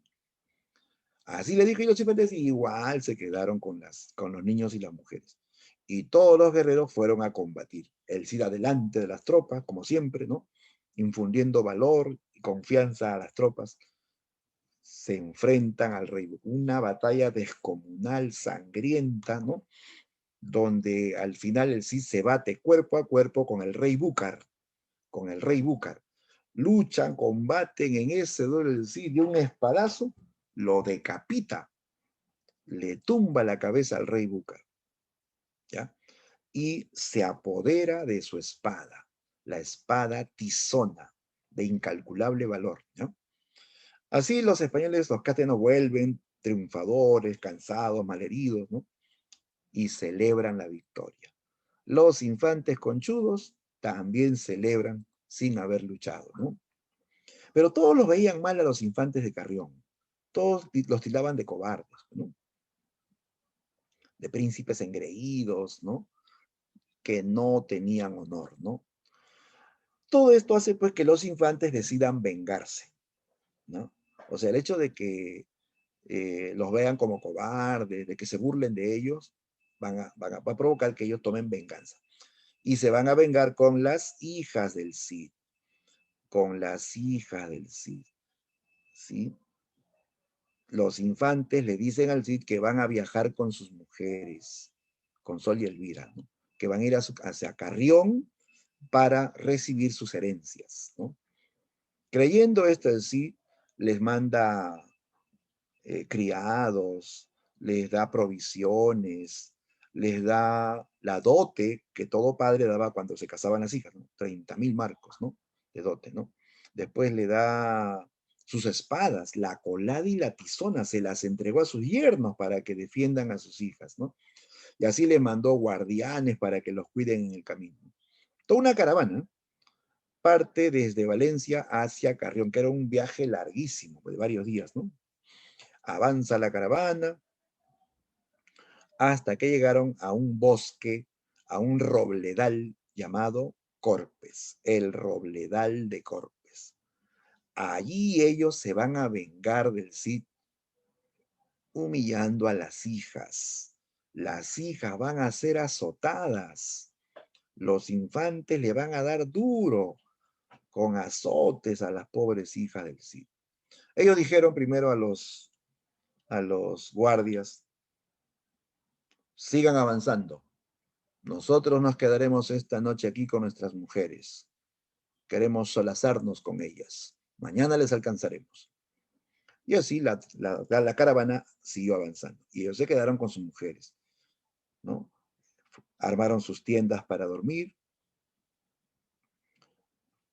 Así le dijo, y los infantes igual se quedaron con los niños y las mujeres. Y todos los guerreros fueron a combatir. El Cid adelante de las tropas, como siempre, ¿no? Infundiendo valor y confianza a las tropas. Se enfrentan al rey. Una batalla descomunal, sangrienta, ¿no? donde al final el Cid se bate cuerpo a cuerpo con el rey Búcar, con el rey Búcar. Luchan, combaten en ese duelo, el Cid de un espadazo, lo decapita, le tumba la cabeza al rey Búcar, ¿ya? Y se apodera de su espada, la espada tizona, de incalculable valor, ¿no? Así los españoles, los cátaros vuelven triunfadores, cansados, malheridos, ¿no? Y celebran la victoria. Los infantes conchudos también celebran sin haber luchado, ¿no? Pero todos los veían mal a los infantes de Carrión. Todos los tildaban de cobardes, ¿no? De príncipes engreídos, ¿no? Que no tenían honor, ¿no? Todo esto hace pues que los infantes decidan vengarse, ¿no? O sea, el hecho de que los vean como cobardes, de que se burlen de ellos, va a provocar que ellos tomen venganza. Y se van a vengar con las hijas del Cid, con las hijas del Cid, ¿sí? Los infantes le dicen al Cid que van a viajar con sus mujeres, con Sol y Elvira, ¿no? Que van a ir hacia Carrión para recibir sus herencias, ¿no? Creyendo esto, el Cid les manda criados, les da provisiones, les da la dote que todo padre daba cuando se casaban las hijas, ¿no? 30.000 marcos, ¿no? De dote, ¿no? Después le da sus espadas, la colada y la tizona, se las entregó a sus yernos para que defiendan a sus hijas, ¿no? Y así le mandó guardianes para que los cuiden en el camino. Toda una caravana parte desde Valencia hacia Carrión, que era un viaje larguísimo, de varios días, ¿no? Avanza la caravana hasta que llegaron a un bosque, a un robledal llamado Corpes, el robledal de Corpes. Allí ellos se van a vengar del Cid, humillando a las hijas. Las hijas van a ser azotadas. Los infantes le van a dar duro, con azotes a las pobres hijas del Cid. Ellos dijeron primero a los guardias, sigan avanzando. Nosotros nos quedaremos esta noche aquí con nuestras mujeres. Queremos solazarnos con ellas. Mañana les alcanzaremos. Y así la caravana siguió avanzando. Y ellos se quedaron con sus mujeres, ¿no? Armaron sus tiendas para dormir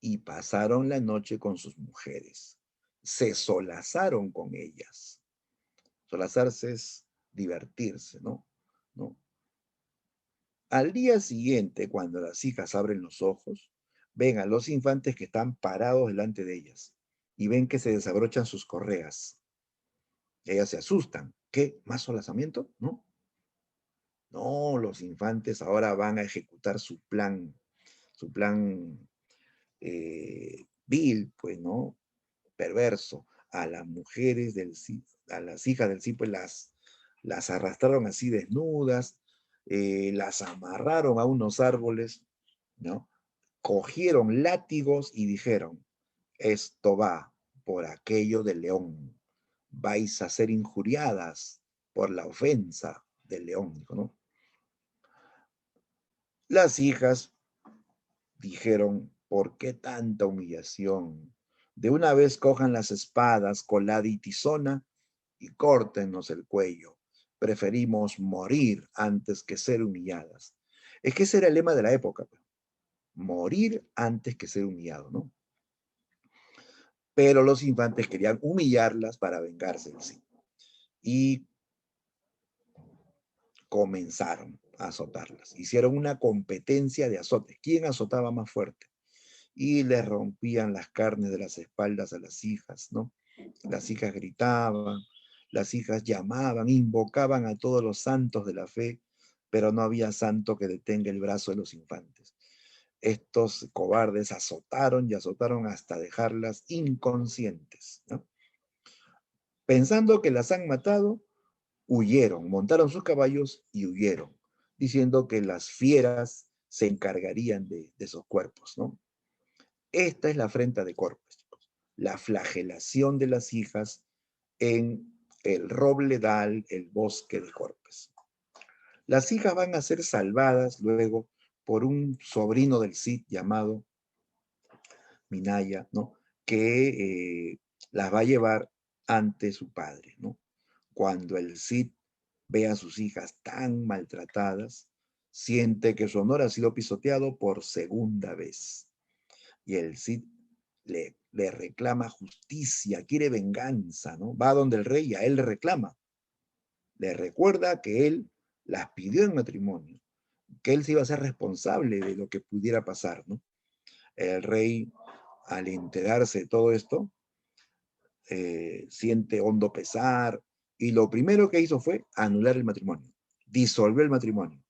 y pasaron la noche con sus mujeres. Se solazaron con ellas. Solazarse es divertirse, ¿no? ¿No? Al día siguiente, cuando las hijas abren los ojos, ven a los infantes que están parados delante de ellas y ven que se desabrochan sus correas. Ellas se asustan. ¿Qué? ¿Más solazamiento? No. No, los infantes ahora van a ejecutar su plan vil, pues, ¿no? Perverso. A las mujeres a las hijas del Cid, pues las arrastraron así desnudas, las amarraron a unos árboles, ¿no? Cogieron látigos y dijeron, esto va por aquello del león, vais a ser injuriadas por la ofensa del león, ¿no? Las hijas dijeron, ¿por qué tanta humillación? De una vez cojan las espadas, colada y tizona, y córtenos el cuello. Preferimos morir antes que ser humilladas. Es que ese era el lema de la época, morir antes que ser humillado, ¿no? Pero los infantes querían humillarlas para vengarse en sí. Y comenzaron a azotarlas. Hicieron una competencia de azotes. ¿Quién azotaba más fuerte? Y les rompían las carnes de las espaldas a las hijas, ¿no? Las hijas gritaban, las hijas llamaban, invocaban a todos los santos de la fe, pero no había santo que detenga el brazo de los infantes. Estos cobardes azotaron y azotaron hasta dejarlas inconscientes, ¿no? Pensando que las han matado, huyeron, montaron sus caballos y huyeron, diciendo que las fieras se encargarían de esos cuerpos, ¿no? Esta es la afrenta de Corpus, chicos. La flagelación de las hijas en el robledal, el bosque de Corpus. Las hijas van a ser salvadas luego por un sobrino del Cid llamado Minaya, ¿no? Que las va a llevar ante su padre, ¿no? Cuando el Cid ve a sus hijas tan maltratadas, siente que su honor ha sido pisoteado por segunda vez. Y el Cid le reclama justicia, quiere venganza, ¿no? Va donde el rey y a él le reclama. Le recuerda que él las pidió en matrimonio, que él se iba a ser responsable de lo que pudiera pasar, ¿no? El rey, al enterarse de todo esto, siente hondo pesar y lo primero que hizo fue anular el matrimonio, disolvió el matrimonio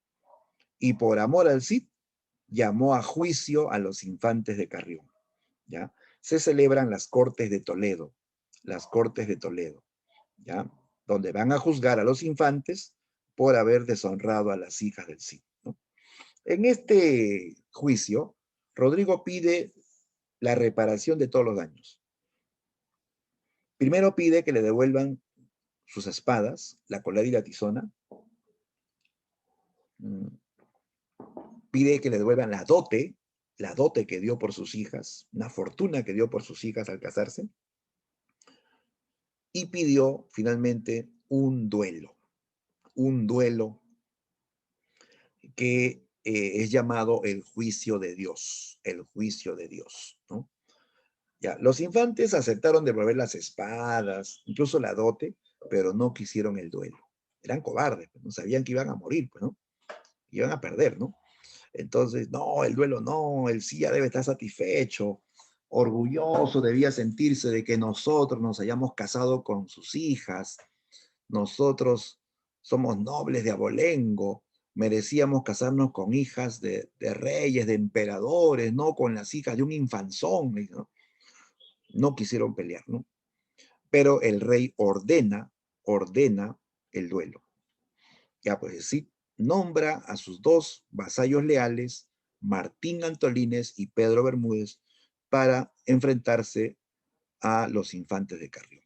y por amor al Cid llamó a juicio a los infantes de Carrión, ¿ya? Se celebran las Cortes de Toledo, ¿ya? Donde van a juzgar a los infantes por haber deshonrado a las hijas del Cid, ¿no? En este juicio, Rodrigo pide la reparación de todos los daños. Primero pide que le devuelvan sus espadas, la colada y la tizona. Pide que le devuelvan la dote que dio por sus hijas, una fortuna que dio por sus hijas al casarse. Y pidió finalmente un duelo que es llamado el juicio de Dios, ¿no? Ya, los infantes aceptaron devolver las espadas, incluso la dote, pero no quisieron el duelo. Eran cobardes, pues, no sabían que iban a morir, pues, ¿no? Iban a perder, ¿no? Entonces, no, el duelo no, él sí ya debe estar satisfecho, orgulloso debía sentirse de que nosotros nos hayamos casado con sus hijas, nosotros somos nobles de abolengo, merecíamos casarnos con hijas de reyes, de emperadores, no con las hijas de un infanzón, ¿no? No quisieron pelear, ¿no? Pero el rey ordena el duelo. Ya pues sí, nombra a sus dos vasallos leales, Martín Antolínez y Pedro Bermúdez, para enfrentarse a los infantes de Carrión.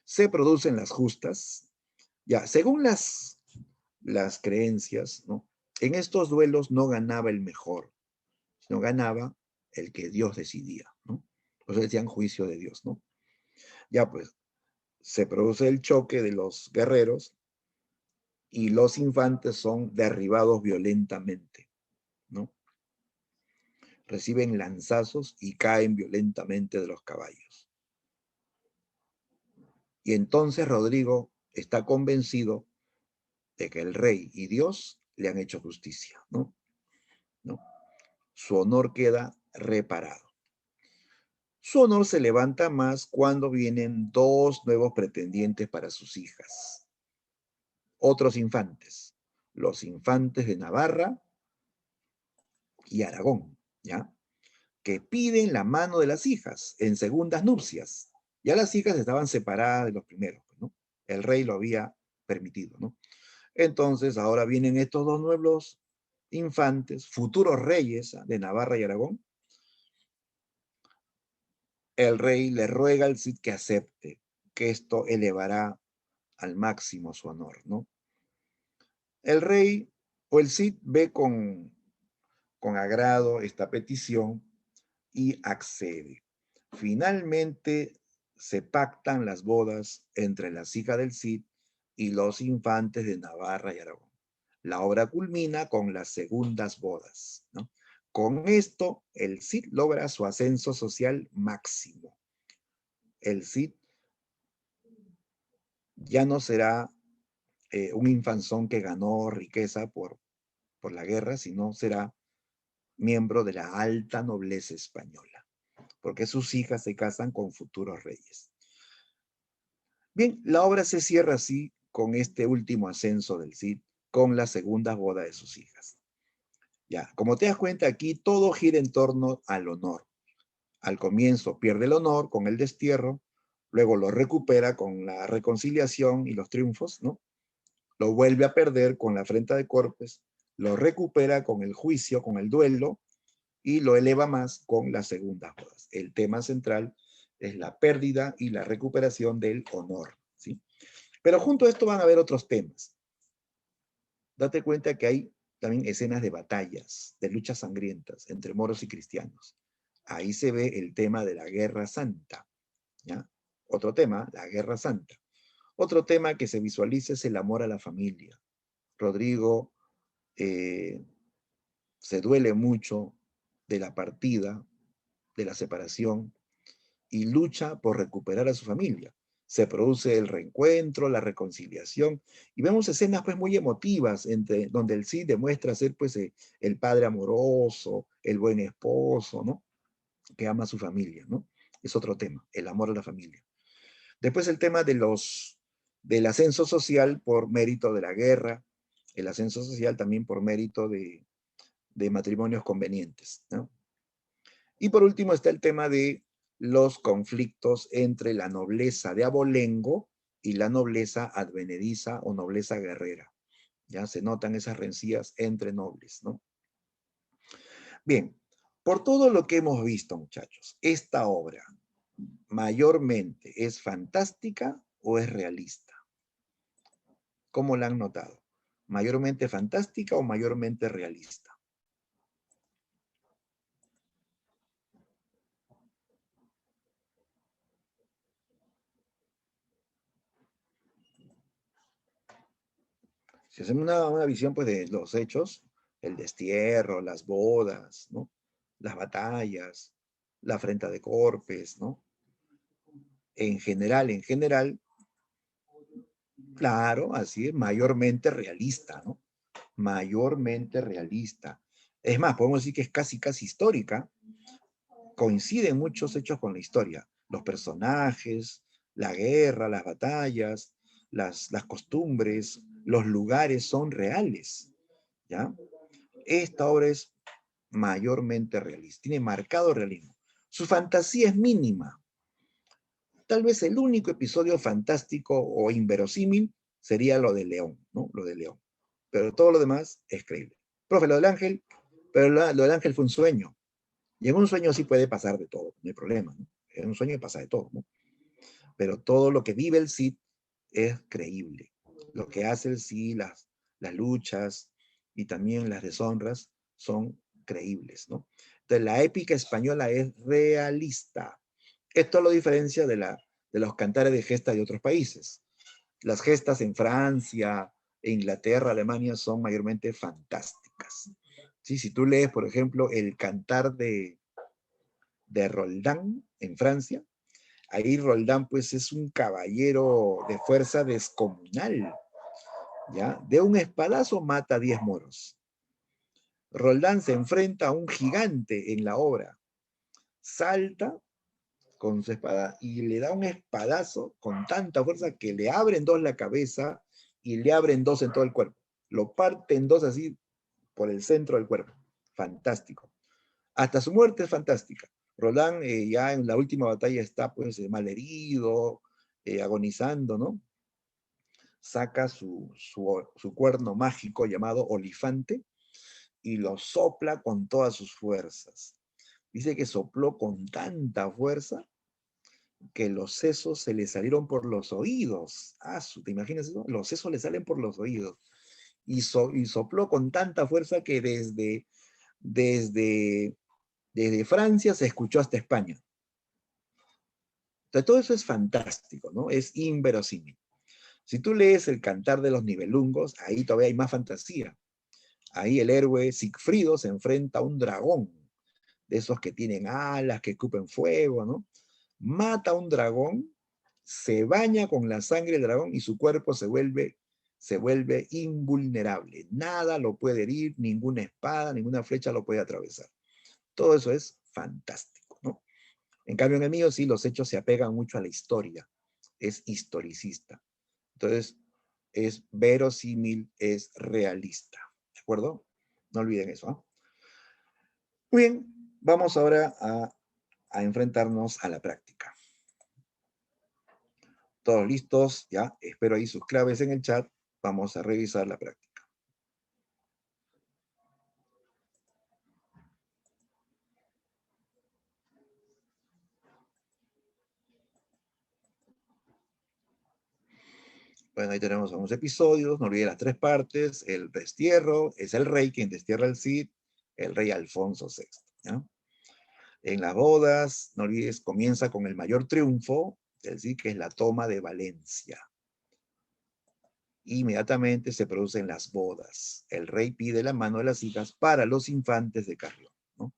Se producen las justas, ya, según las creencias, ¿no? En estos duelos no ganaba el mejor, sino ganaba el que Dios decidía, ¿no? O sea, decían juicio de Dios, ¿no? Ya pues, se produce el choque de los guerreros y los infantes son derribados violentamente, ¿no? Reciben lanzazos y caen violentamente de los caballos. Y entonces Rodrigo está convencido de que el rey y Dios le han hecho justicia, ¿no? ¿No? Su honor queda reparado. Su honor se levanta más cuando vienen dos nuevos pretendientes para sus hijas. Otros infantes, los infantes de Navarra y Aragón, ¿ya? Que piden la mano de las hijas en segundas nupcias. Ya las hijas estaban separadas de los primeros, ¿no? El rey lo había permitido, ¿no? Entonces ahora vienen estos dos nuevos infantes, futuros reyes de Navarra y Aragón. El rey le ruega al Cid que acepte, que esto elevará al máximo su honor, ¿no? El rey o el Cid ve con agrado esta petición y accede. Finalmente se pactan las bodas entre las hijas del Cid y los infantes de Navarra y Aragón. La obra culmina con las segundas bodas, ¿no? Con esto, el Cid logra su ascenso social máximo. El Cid ya no será un infanzón que ganó riqueza por la guerra, sino será miembro de la alta nobleza española, porque sus hijas se casan con futuros reyes. Bien, la obra se cierra así con este último ascenso del Cid, con la segunda boda de sus hijas. Ya, como te das cuenta aquí, todo gira en torno al honor. Al comienzo pierde el honor con el destierro, luego lo recupera con la reconciliación y los triunfos, ¿no? Lo vuelve a perder con la afrenta de Corpes, lo recupera con el juicio, con el duelo, y lo eleva más con las segundas bodas. El tema central es la pérdida y la recuperación del honor, ¿sí? Pero junto a esto van a haber otros temas. date cuenta que hay también escenas de batallas, de luchas sangrientas entre moros y cristianos. Ahí se ve el tema de la Guerra Santa, ¿ya? Otro tema, la Guerra Santa. Otro tema que se visualiza es el amor a la familia. Rodrigo eh, se duele mucho de la partida, de la separación, y lucha por recuperar a su familia. Se produce el reencuentro, la reconciliación, y vemos escenas pues muy emotivas donde el Cid demuestra ser pues el padre amoroso, el buen esposo, ¿no? Que ama a su familia, ¿no? Es otro tema, el amor a la familia. Después el tema del ascenso social por mérito de la guerra, el ascenso social también por mérito de matrimonios convenientes, ¿no? Y por último está el tema de los conflictos entre la nobleza de abolengo y la nobleza advenediza o nobleza guerrera. Ya se notan esas rencillas entre nobles, ¿no? Bien, por todo lo que hemos visto, muchachos, ¿esta obra mayormente es fantástica o es realista? ¿Cómo la han notado? ¿Mayormente fantástica o mayormente realista? Si hacemos una visión pues, de los hechos, el destierro, las bodas, ¿no? Las batallas, la afrenta de Corpes, ¿no? En general, claro, así es, mayormente realista, ¿no? Mayormente realista. Es más, podemos decir que es casi, casi histórica. Coinciden muchos hechos con la historia. Los personajes, la guerra, las batallas, las costumbres, los lugares son reales, ¿ya? Esta obra es mayormente realista, tiene marcado realismo. Su fantasía es mínima. Tal vez el único episodio fantástico o inverosímil sería lo de León, ¿no? Lo de León. Pero todo lo demás es creíble. Profe, lo del ángel, pero lo del ángel fue un sueño. Y en un sueño sí puede pasar de todo, no hay problema, ¿no? En un sueño pasa de todo, ¿no? Pero todo lo que vive el Cid es creíble. Lo que hace el Cid, las luchas y también las deshonras son creíbles, ¿no? Entonces la épica española es realista. Esto lo diferencia de los cantares de gesta de otros países. Las gestas en Francia, Inglaterra, Alemania son mayormente fantásticas. ¿Sí? Si tú lees, por ejemplo, el cantar de Roldán en Francia, ahí Roldán pues es un caballero de fuerza descomunal, ¿ya? De un espadazo mata a 10 moros. Roldán se enfrenta a un gigante en la obra, salta con su espada y le da un espadazo con tanta fuerza que le abren dos la cabeza y le abren dos en todo el cuerpo. Lo parten dos así por el centro del cuerpo. Fantástico. Hasta su muerte es fantástica. Roland ya en la última batalla está pues malherido, agonizando, ¿no? Saca su cuerno mágico llamado olifante y lo sopla con todas sus fuerzas. Dice que sopló con tanta fuerza que los sesos se le salieron por los oídos. Ah, ¿te imaginas eso? Los sesos le salen por los oídos. Y sopló con tanta fuerza que desde, desde Francia se escuchó hasta España. Entonces, todo eso es fantástico, ¿no? Es inverosímil. Si tú lees el Cantar de los Nibelungos, ahí todavía hay más fantasía. Ahí el héroe Sigfrido se enfrenta a un dragón, de esos que tienen alas, que escupen fuego, ¿no? Mata a un dragón, se baña con la sangre del dragón y su cuerpo se vuelve invulnerable. Nada lo puede herir, ninguna espada, ninguna flecha lo puede atravesar. Todo eso es fantástico, ¿no? En cambio, en el mío sí, los hechos se apegan mucho a la historia. Es historicista. Entonces, es verosímil, es realista. ¿De acuerdo? No olviden eso. ¿eh? Muy bien, vamos ahora a enfrentarnos a la práctica. Todos listos, ya, espero ahí sus claves en el chat. Vamos a revisar la práctica. Bueno, ahí tenemos unos episodios, no olvide las tres partes, el destierro, es el rey quien destierra al Cid, el rey Alfonso VI, ¿ya? En las bodas, no olvides, comienza con el mayor triunfo del Cid, que es la toma de Valencia. Inmediatamente se producen las bodas. El rey pide la mano de las hijas para los infantes de Carrión, ¿no?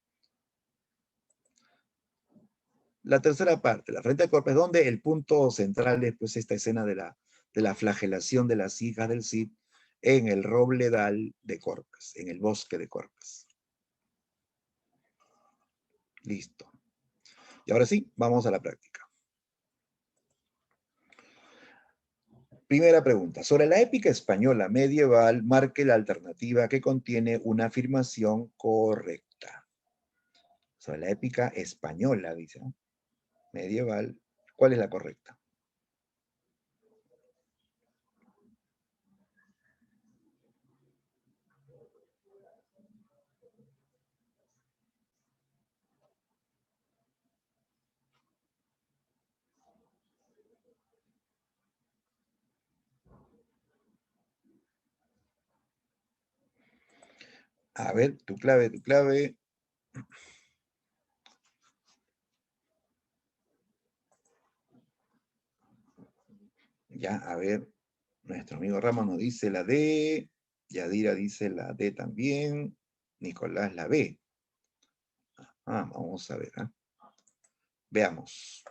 La tercera parte, la frente de Corpes, donde el punto central es pues esta escena de la flagelación de las hijas del Cid en el robledal de Corpes, en el bosque de Corpes. Listo. Y ahora sí, vamos a la práctica. Primera pregunta. Sobre la épica española medieval, marque la alternativa que contiene una afirmación correcta. Sobre la épica española, dice, ¿no? Medieval, ¿cuál es la correcta? A ver, tu clave, tu clave. Ya, a ver, nuestro amigo Ramos nos dice la D, Yadira dice la D también, Nicolás la B. Ah, vamos a ver, ¿eh? Veamos.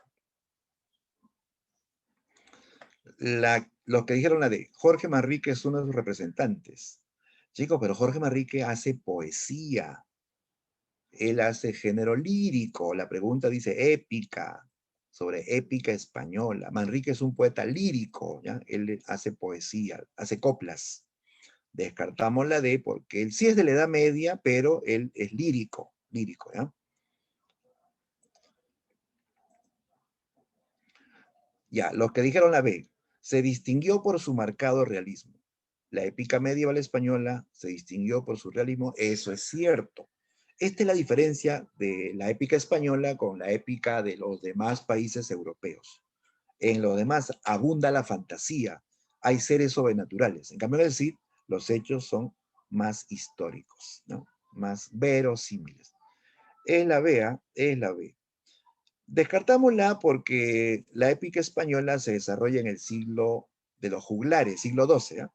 Los que dijeron la D, Jorge Manrique es uno de sus representantes. Chicos, pero Jorge Manrique hace poesía. Él hace género lírico. La pregunta dice épica, sobre épica española. Manrique es un poeta lírico, ¿ya? Él hace poesía, hace coplas. Descartamos la D porque él sí es de la Edad Media, pero él es lírico, lírico, ¿ya? Ya, los que dijeron la B, se distinguió por su marcado realismo. La épica medieval española se distinguió por su realismo, eso es cierto. Esta es la diferencia de la épica española con la épica de los demás países europeos. En los demás abunda la fantasía, hay seres sobrenaturales. En cambio, en el Cid, los hechos son más históricos, ¿no? Más verosímiles. Es la B, ¿eh? Es la B. Descartámosla porque la épica española se desarrolla en el siglo de los juglares, siglo XII, ¿eh?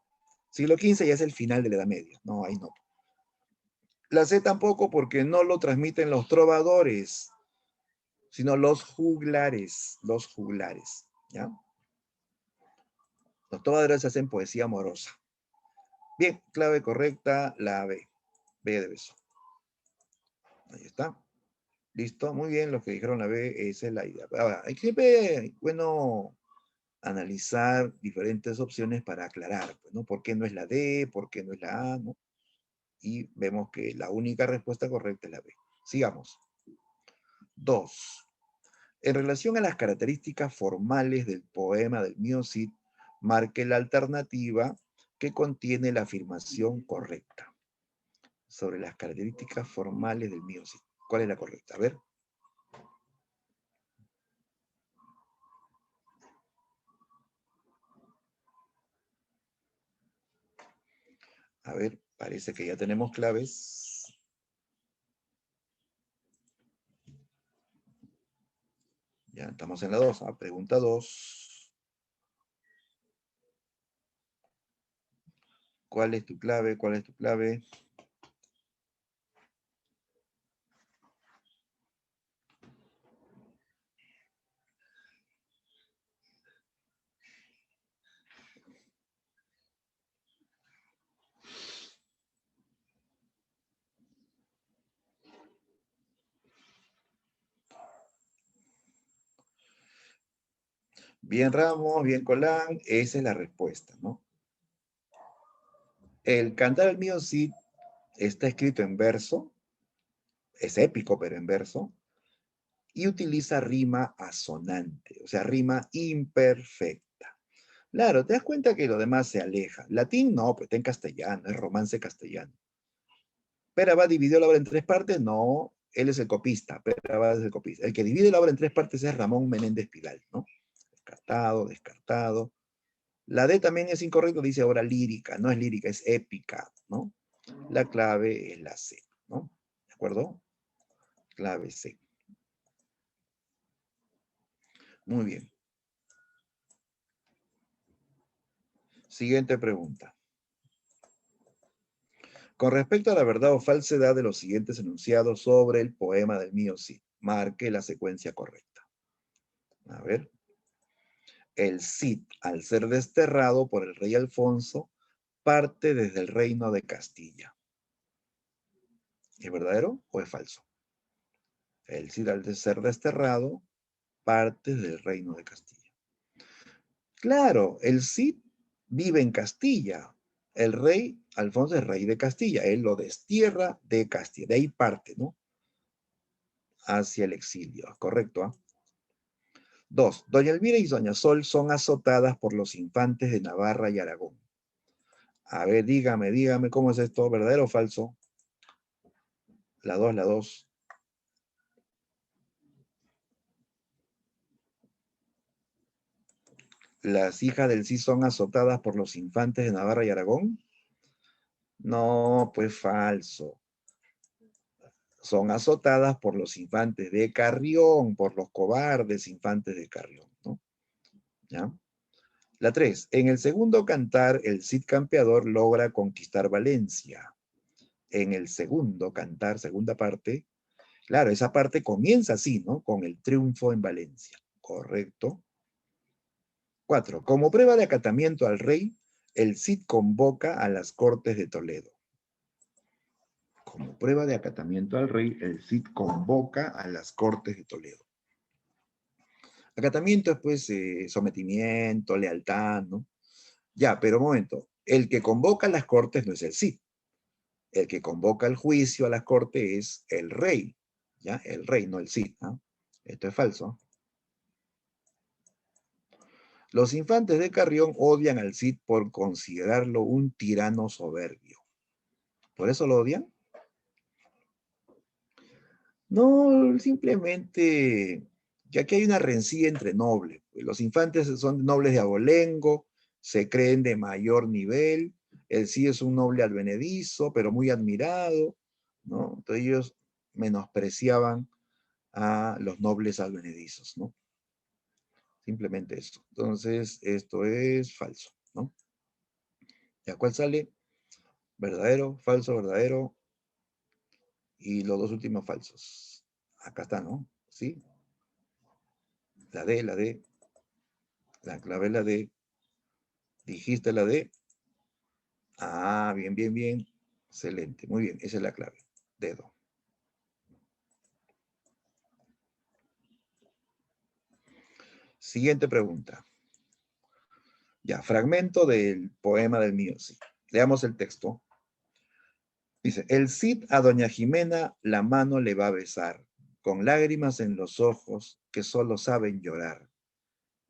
Siglo XV ya es el final de la Edad Media, no, ahí no. La C tampoco porque no lo transmiten los trovadores, sino los juglares, ¿ya? Los trovadores hacen poesía amorosa. Bien, clave correcta, la B. B de beso. Ahí está. Listo, muy bien, los que dijeron la B, esa es la idea. Ahora, hay que, bueno, analizar diferentes opciones para aclarar, pues, ¿no? ¿Por qué no es la D? ¿Por qué no es la A? ¿No? Y vemos que la única respuesta correcta es la B. Sigamos. 2. En relación a las características formales del poema del Mío Cid, marque la alternativa que contiene la afirmación correcta sobre las características formales del Mío Cid. ¿Cuál es la correcta? A ver. A ver, parece que ya tenemos claves. Ya estamos en la 2. Pregunta 2. ¿Cuál es tu clave? ¿Cuál es tu clave? Bien Ramos, bien Colán, esa es la respuesta, ¿no? El Cantar al Mío Cid está escrito en verso, es épico, pero en verso, y utiliza rima asonante, o sea, rima imperfecta. Claro, te das cuenta que lo demás se aleja. Latín no, pues está en castellano, es romance castellano. Pera va dividió la obra en tres partes, no, él es el copista, Pera va es el copista. El que divide la obra en tres partes es Ramón Menéndez Pidal, ¿no? Descartado, descartado. La D también es incorrecto, dice ahora lírica. No es lírica, es épica, ¿no? La clave es la C, ¿no? ¿De acuerdo? Clave C. Muy bien. Siguiente pregunta. Con respecto a la verdad o falsedad de los siguientes enunciados sobre el poema del mío Cid, marque la secuencia correcta. A ver. El Cid, al ser desterrado por el rey Alfonso, parte desde el reino de Castilla. ¿Es verdadero o es falso? El Cid, al ser desterrado, parte del reino de Castilla. Claro, el Cid vive en Castilla. El rey Alfonso es rey de Castilla. Él lo destierra de Castilla. De ahí parte, ¿no? Hacia el exilio. Correcto, ¿ah? 2. Doña Elvira y Doña Sol son azotadas por los infantes de Navarra y Aragón. A ver, dígame, ¿cómo es esto? ¿Verdadero o falso? La 2, la 2. Las hijas del Cid son azotadas por los infantes de Navarra y Aragón. No, pues falso. Son azotadas por los infantes de Carrión, por los cobardes infantes de Carrión, ¿no? ¿Ya? La 3. En el segundo cantar, el Cid campeador logra conquistar Valencia. En el segundo cantar, segunda parte, claro, esa parte comienza así, ¿no? Con el triunfo en Valencia. Correcto. 4. Como prueba de acatamiento al rey, el Cid convoca a las Cortes de Toledo. Como prueba de acatamiento al rey, el Cid convoca a las Cortes de Toledo. Acatamiento es pues sometimiento, lealtad, ¿no? Ya, pero un momento. El que convoca a las Cortes no es el Cid. El que convoca el juicio a las Cortes es el rey, ¿ya? El rey, no el Cid, ¿no? Esto es falso. Los infantes de Carrión odian al Cid por considerarlo un tirano soberbio. ¿Por eso lo odian? No, simplemente, ya que hay una rencilla entre nobles. Los infantes son nobles de abolengo, se creen de mayor nivel, el Cid es un noble advenedizo, pero muy admirado, ¿no? Entonces ellos menospreciaban a los nobles advenedizos, ¿no? Simplemente eso. Entonces, esto es falso, ¿no? ¿Ya cuál sale? Verdadero, falso, verdadero, y los dos últimos falsos. Acá está, ¿no? ¿Sí? La D, la D. La clave es la D. ¿Dijiste la D? Ah, bien, bien, bien. Excelente. Muy bien. Esa es la clave. Dedo. Siguiente pregunta. Ya, fragmento del poema del mío, sí. Leamos el texto. Dice, el Cid a doña Jimena la mano le va a besar, con lágrimas en los ojos que solo saben llorar.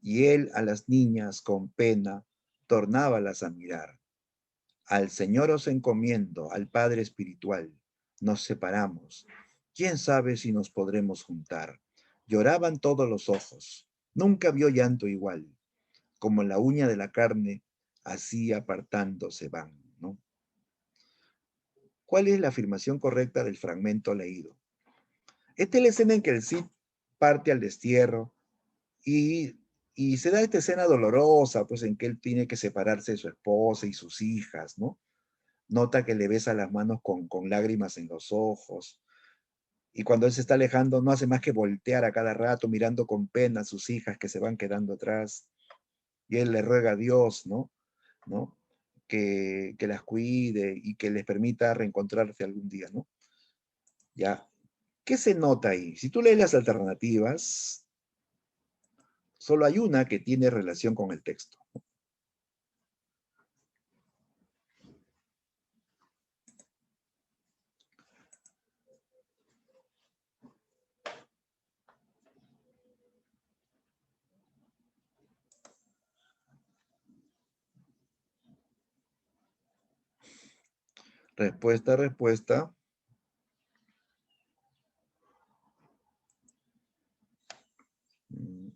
Y él a las niñas con pena tornábalas a mirar. Al Señor os encomiendo, al Padre Espiritual. Nos separamos. ¿Quién sabe si nos podremos juntar? Lloraban todos los ojos. Nunca vio llanto igual. Como la uña de la carne, así apartándose van, ¿no? ¿Cuál es la afirmación correcta del fragmento leído? Esta es la escena en que el Cid parte al destierro y, y se da esta escena dolorosa, pues en que él tiene que separarse de su esposa y sus hijas, ¿no? Nota que le besa las manos con lágrimas en los ojos. Y cuando él se está alejando, no hace más que voltear a cada rato, mirando con pena a sus hijas que se van quedando atrás. Y él le ruega a Dios, ¿no? ¿No? Que las cuide y que les permita reencontrarse algún día, ¿no? ¿Ya? ¿Qué se nota ahí? Si tú lees las alternativas, solo hay una que tiene relación con el texto. Respuesta, respuesta. Mm,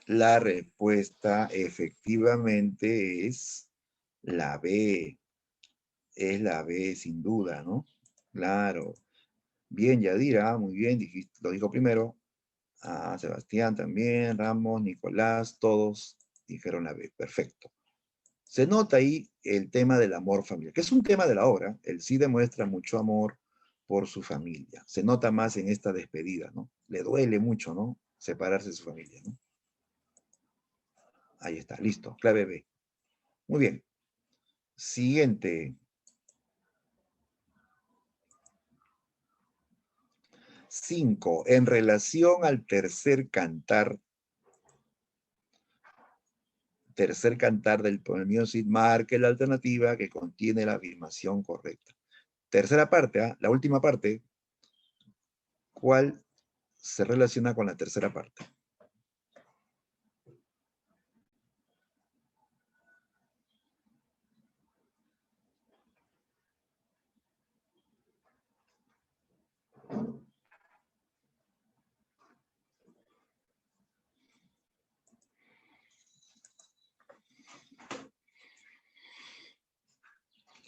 La respuesta efectivamente es la B. Es la B, sin duda, ¿no? Claro. Bien, Yadira, muy bien, dijiste, lo dijo primero. Ah, Sebastián también, Ramos, Nicolás, todos dijeron la B. Perfecto. Se nota ahí el tema del amor familiar, que es un tema de la obra. Él sí demuestra mucho amor por su familia. Se nota más en esta despedida, ¿no? Le duele mucho, ¿no? Separarse de su familia, ¿no? Ahí está, listo, clave B. Muy bien. Siguiente. 5. En relación al tercer cantar del poema Cid, marque la alternativa que contiene la afirmación correcta. Tercera parte, ¿ah? La última parte, ¿cuál se relaciona con la tercera parte?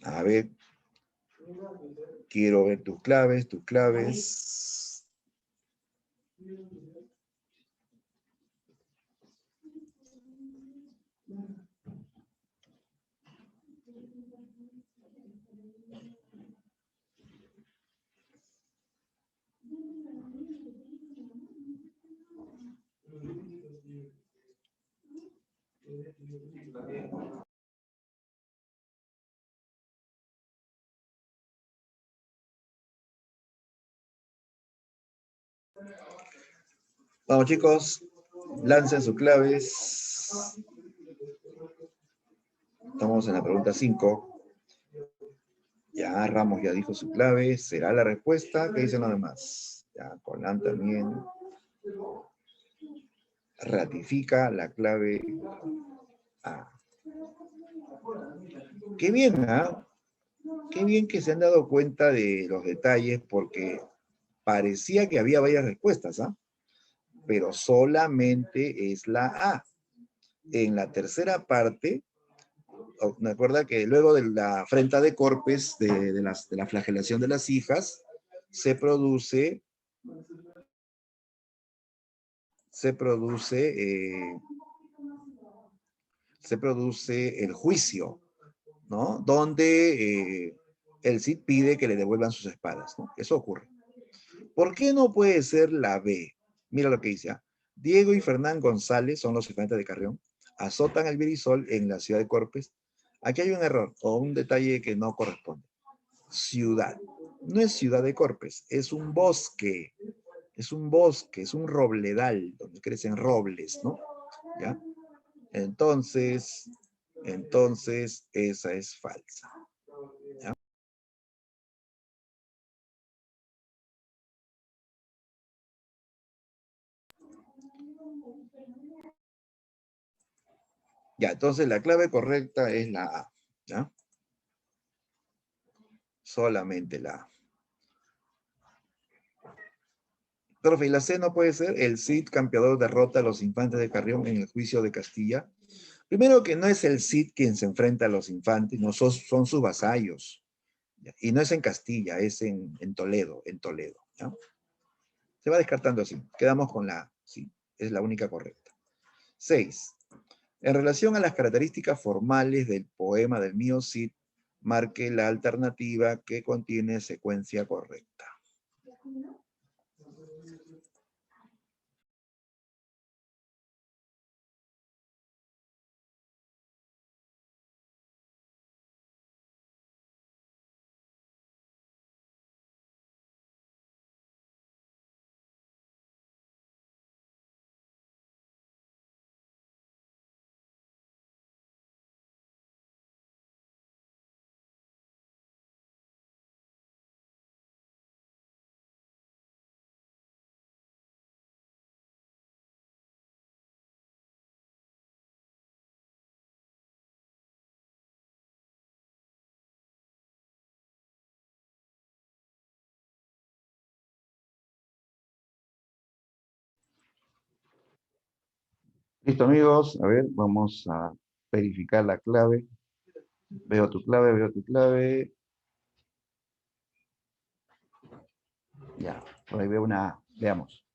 A ver, quiero ver tus claves, tus claves. Vamos chicos, lancen sus claves. Estamos en la pregunta 5. Ya Ramos ya dijo su clave. ¿Será la respuesta? ¿Qué dicen los demás? Ya Colán también ratifica la clave A. Qué bien, ¿ah? Qué bien que se han dado cuenta de los detalles porque parecía que había varias respuestas, ¿ah? Pero solamente es la A. En la tercera parte, me acuerda que luego de la afrenta de Corpes, de la flagelación de las hijas, se produce, se produce, eh, se produce el juicio, ¿no? Donde el Cid pide que le devuelvan sus espadas, ¿no? Eso ocurre. ¿Por qué no puede ser la B? Mira lo que dice. ¿Ah? Diego y Fernán González son los infantes de Carrión. Azotan el Virisol en la ciudad de Corpes. Aquí hay un error o un detalle que no corresponde. Ciudad. No es ciudad de Corpes, es un bosque. Es un bosque, es un robledal donde crecen robles, ¿no? ¿Ya? Entonces, entonces esa es falsa. ¿Ya? Ya, entonces la clave correcta es la A. ¿Ya? Solamente la A. Profe, ¿y la C no puede ser? El Cid campeador derrota a los infantes de Carrión en el juicio de Castilla. Primero que no es el Cid quien se enfrenta a los infantes, no son sus vasallos. ¿Ya? Y no es en Castilla, es en Toledo, en Toledo. ¿Ya? Se va descartando así. Quedamos con la A, sí, es la única correcta. 6. En relación a las características formales del poema del mío Cid, marque la alternativa que contiene secuencia correcta. Listo, amigos. A ver, vamos a verificar la clave. Veo tu clave, veo tu clave. Ya, por ahí veo una A. Veamos.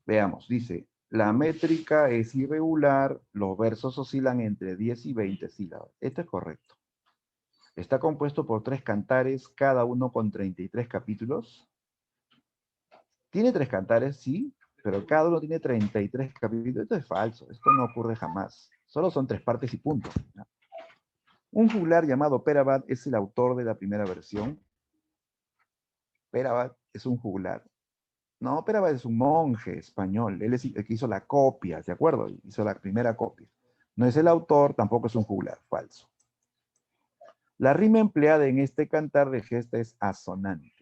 Veamos. Dice, la métrica es irregular, los versos oscilan entre 10 y 20 sílabas. Esto es correcto. Está compuesto por 3 cantares, cada uno con 33 capítulos. Tiene 3 cantares, sí, pero cada uno tiene 33 capítulos. Esto es falso, esto no ocurre jamás. Solo son 3 partes y punto. ¿Ya? Un juglar llamado Perabat es el autor de la primera versión. Perabat es un juglar. No, Perabat es un monje español. Él es el que hizo la copia, ¿de acuerdo? Hizo la primera copia. No es el autor, tampoco es un juglar, falso. La rima empleada en este cantar de gesta es asonante.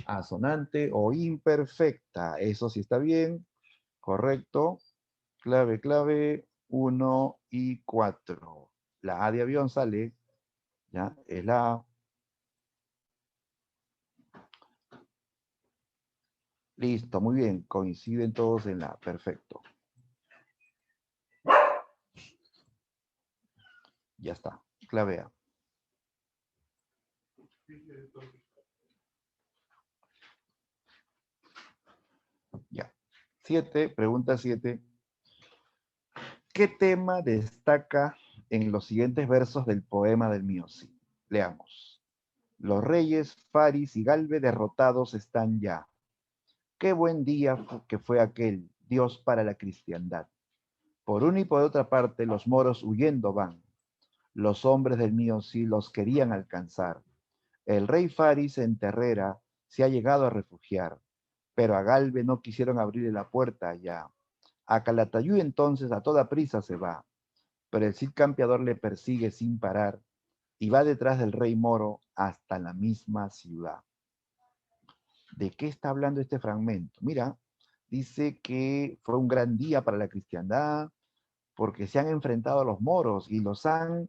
Asonante o imperfecta. Eso sí está bien. Correcto. Clave, clave. 1 y 4. La A de avión sale. ¿Ya? Es la A. Listo, muy bien. Coinciden todos en la. Perfecto. Ya está. Clave A. Ya. 7, pregunta 7. ¿Qué tema destaca en los siguientes versos del poema del Miosi? Leamos. Los reyes Faris y Galve derrotados están ya. Qué buen día que fue aquel, Dios para la cristiandad. Por una y por otra parte, los moros huyendo van. Los hombres del Miosi los querían alcanzar. El rey Faris en Terrera se ha llegado a refugiar, pero a Galve no quisieron abrirle la puerta allá. A Calatayud entonces a toda prisa se va, pero el Cid campeador le persigue sin parar y va detrás del rey moro hasta la misma ciudad. ¿De qué está hablando este fragmento? Mira, dice que fue un gran día para la cristiandad porque se han enfrentado a los moros y los han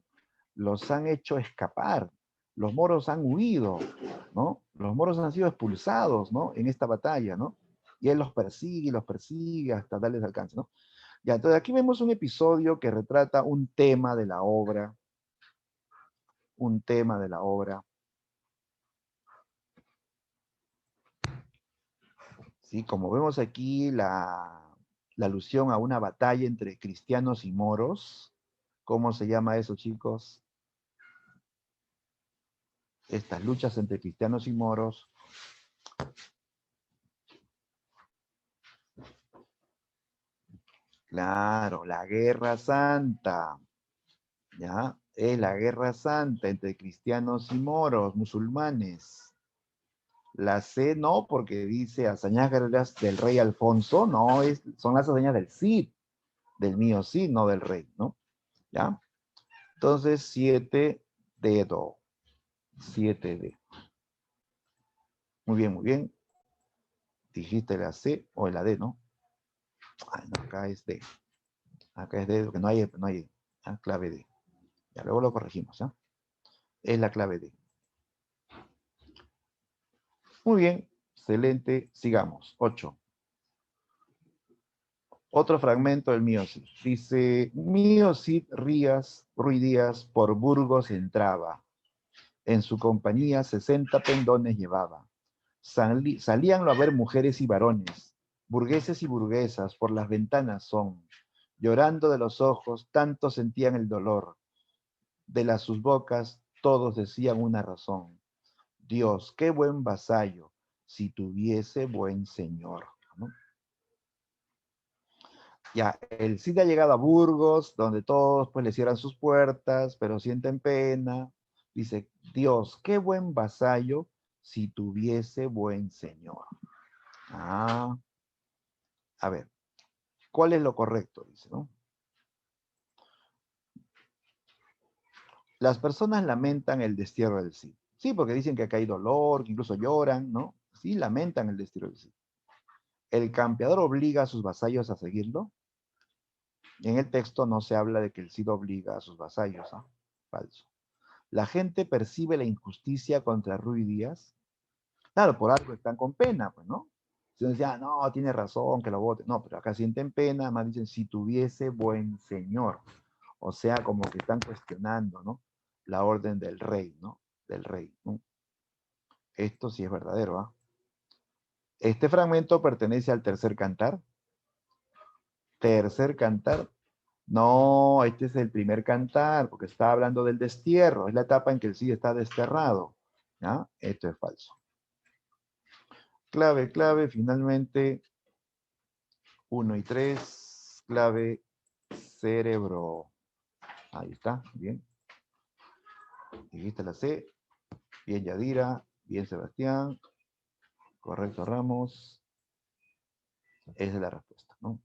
hecho escapar. Los moros han huido, ¿no? Los moros han sido expulsados, ¿no? En esta batalla, ¿no? Y él los persigue hasta darles alcance, ¿no? Ya, entonces aquí vemos un episodio que retrata un tema de la obra, un tema de la obra, ¿sí? Como vemos aquí la alusión a una batalla entre cristianos y moros. ¿Cómo se llama eso, chicos? Estas luchas entre cristianos y moros. Claro, la Guerra Santa, ¿ya? Es la Guerra Santa entre cristianos y moros, musulmanes. La C no, porque dice hazañas guerreras del rey Alfonso, no, son las hazañas del Cid, del mío Cid, no del rey, ¿no? ¿Ya? Entonces, 7 dedo, 7D. Muy bien, muy bien. Dijiste la C o la D, ¿no? Ay, no, acá es D. Acá es D, porque no hay clave D. Ya luego lo corregimos, ¿ya? Es la clave D. Muy bien, excelente. Sigamos. 8. Otro fragmento del mío Cid. Dice, mío Cid Ruy Díaz por Burgos entraba. En su compañía 60 pendones llevaba. Salíanlo a ver mujeres y varones, burgueses y burguesas, por las ventanas son. Llorando de los ojos, tanto sentían el dolor. De las sus bocas, todos decían una razón. Dios, qué buen vasallo, si tuviese buen señor. ¿No? Ya, el Cid ha llegado a Burgos, donde todos pues le cierran sus puertas, pero sienten pena. Dice, Dios, qué buen vasallo, si tuviese buen señor. Ah, a ver, ¿cuál es lo correcto? Dice, ¿no? Las personas lamentan el destierro del Cid. Sí, porque dicen que acá hay dolor, que incluso lloran, ¿no? Sí, lamentan el destierro del Cid. El campeador obliga a sus vasallos a seguirlo. En el texto no se habla de que el Cid obliga a sus vasallos, ¿ah? Falso. La gente percibe la injusticia contra Ruy Díaz. Claro, por algo están con pena, pues, ¿no? Si uno decía, "Ah, no, tiene razón, que lo vote". No, pero acá sienten pena, más dicen, si tuviese buen señor. O sea, como que están cuestionando, ¿no? La orden del rey, ¿no? Del rey, ¿no? Esto sí es verdadero, ¿ah? Este fragmento pertenece al tercer cantar. Tercer cantar. No, este es el primer cantar, porque está hablando del destierro. Es la etapa en que el Cid está desterrado. ¿Ya? Esto es falso. Clave, clave, finalmente, 1 y 3. Clave, cerebro. Ahí está, bien. Dijiste la C. Bien, Yadira. Bien, Sebastián. Correcto, Ramos. Esa es la respuesta, ¿no?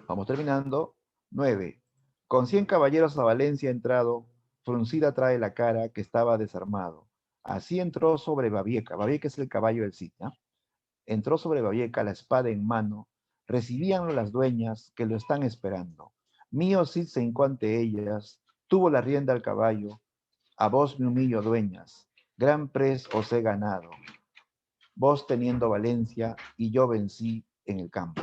Vamos terminando. 9. Con 100 caballeros a Valencia entrado, fruncida trae la cara que estaba desarmado. Así entró sobre Babieca. Babieca es el caballo del Cid, ¿ya? Entró sobre Babieca la espada en mano. Recibíanlo las dueñas que lo están esperando. Mío Cid se hincó ante ellas, tuvo la rienda al caballo. A vos me humillo, dueñas. Gran pres os he ganado. Vos teniendo Valencia y yo vencí en el campo.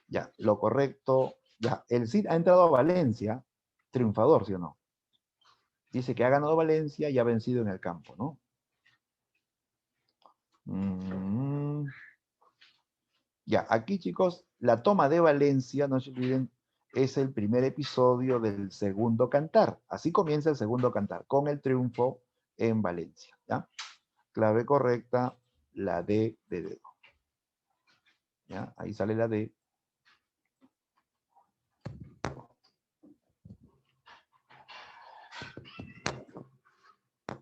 Ya, lo correcto. Ya, el Cid ha entrado a Valencia, triunfador, ¿sí o no? Dice que ha ganado Valencia y ha vencido en el campo, ¿no? Ya, aquí chicos, la toma de Valencia, no se olviden, es el primer episodio del segundo cantar. Así comienza el segundo cantar, con el triunfo en Valencia, ¿ya? Clave correcta, la D de dedo. ¿Ya? Ahí sale la D.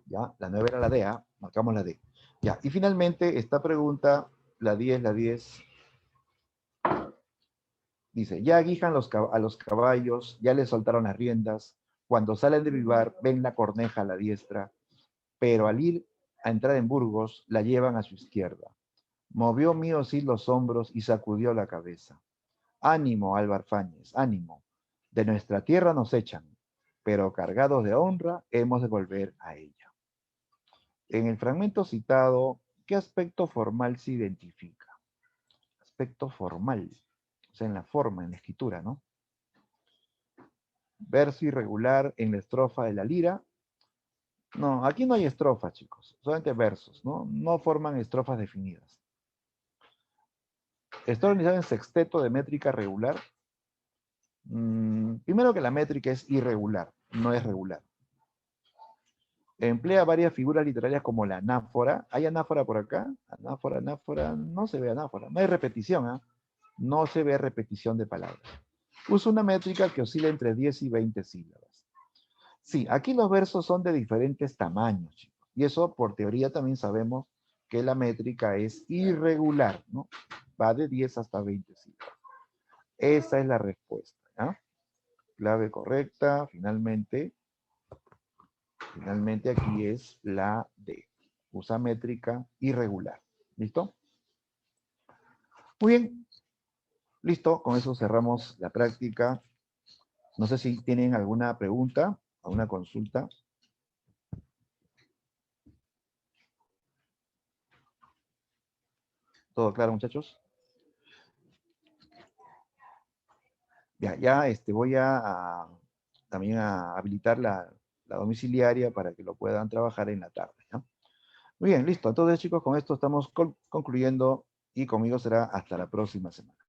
¿Ya? La 9 era la D, ¿ah? Marcamos la D. Ya, y finalmente esta pregunta, la 10, dice, ya aguijan a los caballos, ya les soltaron las riendas, cuando salen de vivar ven la corneja a la diestra, pero al ir a entrar en Burgos la llevan a su izquierda. Movió Mío Cid los hombros y sacudió la cabeza. Ánimo, Álvar Fáñez, ánimo. De nuestra tierra nos echan, pero cargados de honra hemos de volver a ella. En el fragmento citado, ¿qué aspecto formal se identifica? Aspecto formal, o sea, en la forma, en la escritura, ¿no? Verso irregular en la estrofa de la lira. No, aquí no hay estrofas, chicos, solamente versos, ¿no? No forman estrofas definidas. Está organizado en sexteto de métrica regular. Primero que la métrica es irregular, no es regular. Emplea varias figuras literarias como la anáfora. ¿Hay anáfora por acá? Anáfora, anáfora, no se ve anáfora. No hay repetición, ¿eh? No se ve repetición de palabras. Usa una métrica que oscila entre 10 y 20 sílabas. Sí, aquí los versos son de diferentes tamaños, chicos. Y eso, por teoría, también sabemos que la métrica es irregular, ¿no? Va de 10 hasta 20 sílabas. Esa es la respuesta, ¿ya? Clave correcta, finalmente aquí es la D. Usa métrica irregular. ¿Listo? Muy bien. Listo, con eso cerramos la práctica. No sé si tienen alguna pregunta, alguna consulta. ¿Todo claro, muchachos? Ya voy también a habilitar la domiciliaria para que lo puedan trabajar en la tarde, ¿ya? Muy bien, listo. Entonces, chicos, con esto estamos concluyendo y conmigo será hasta la próxima semana.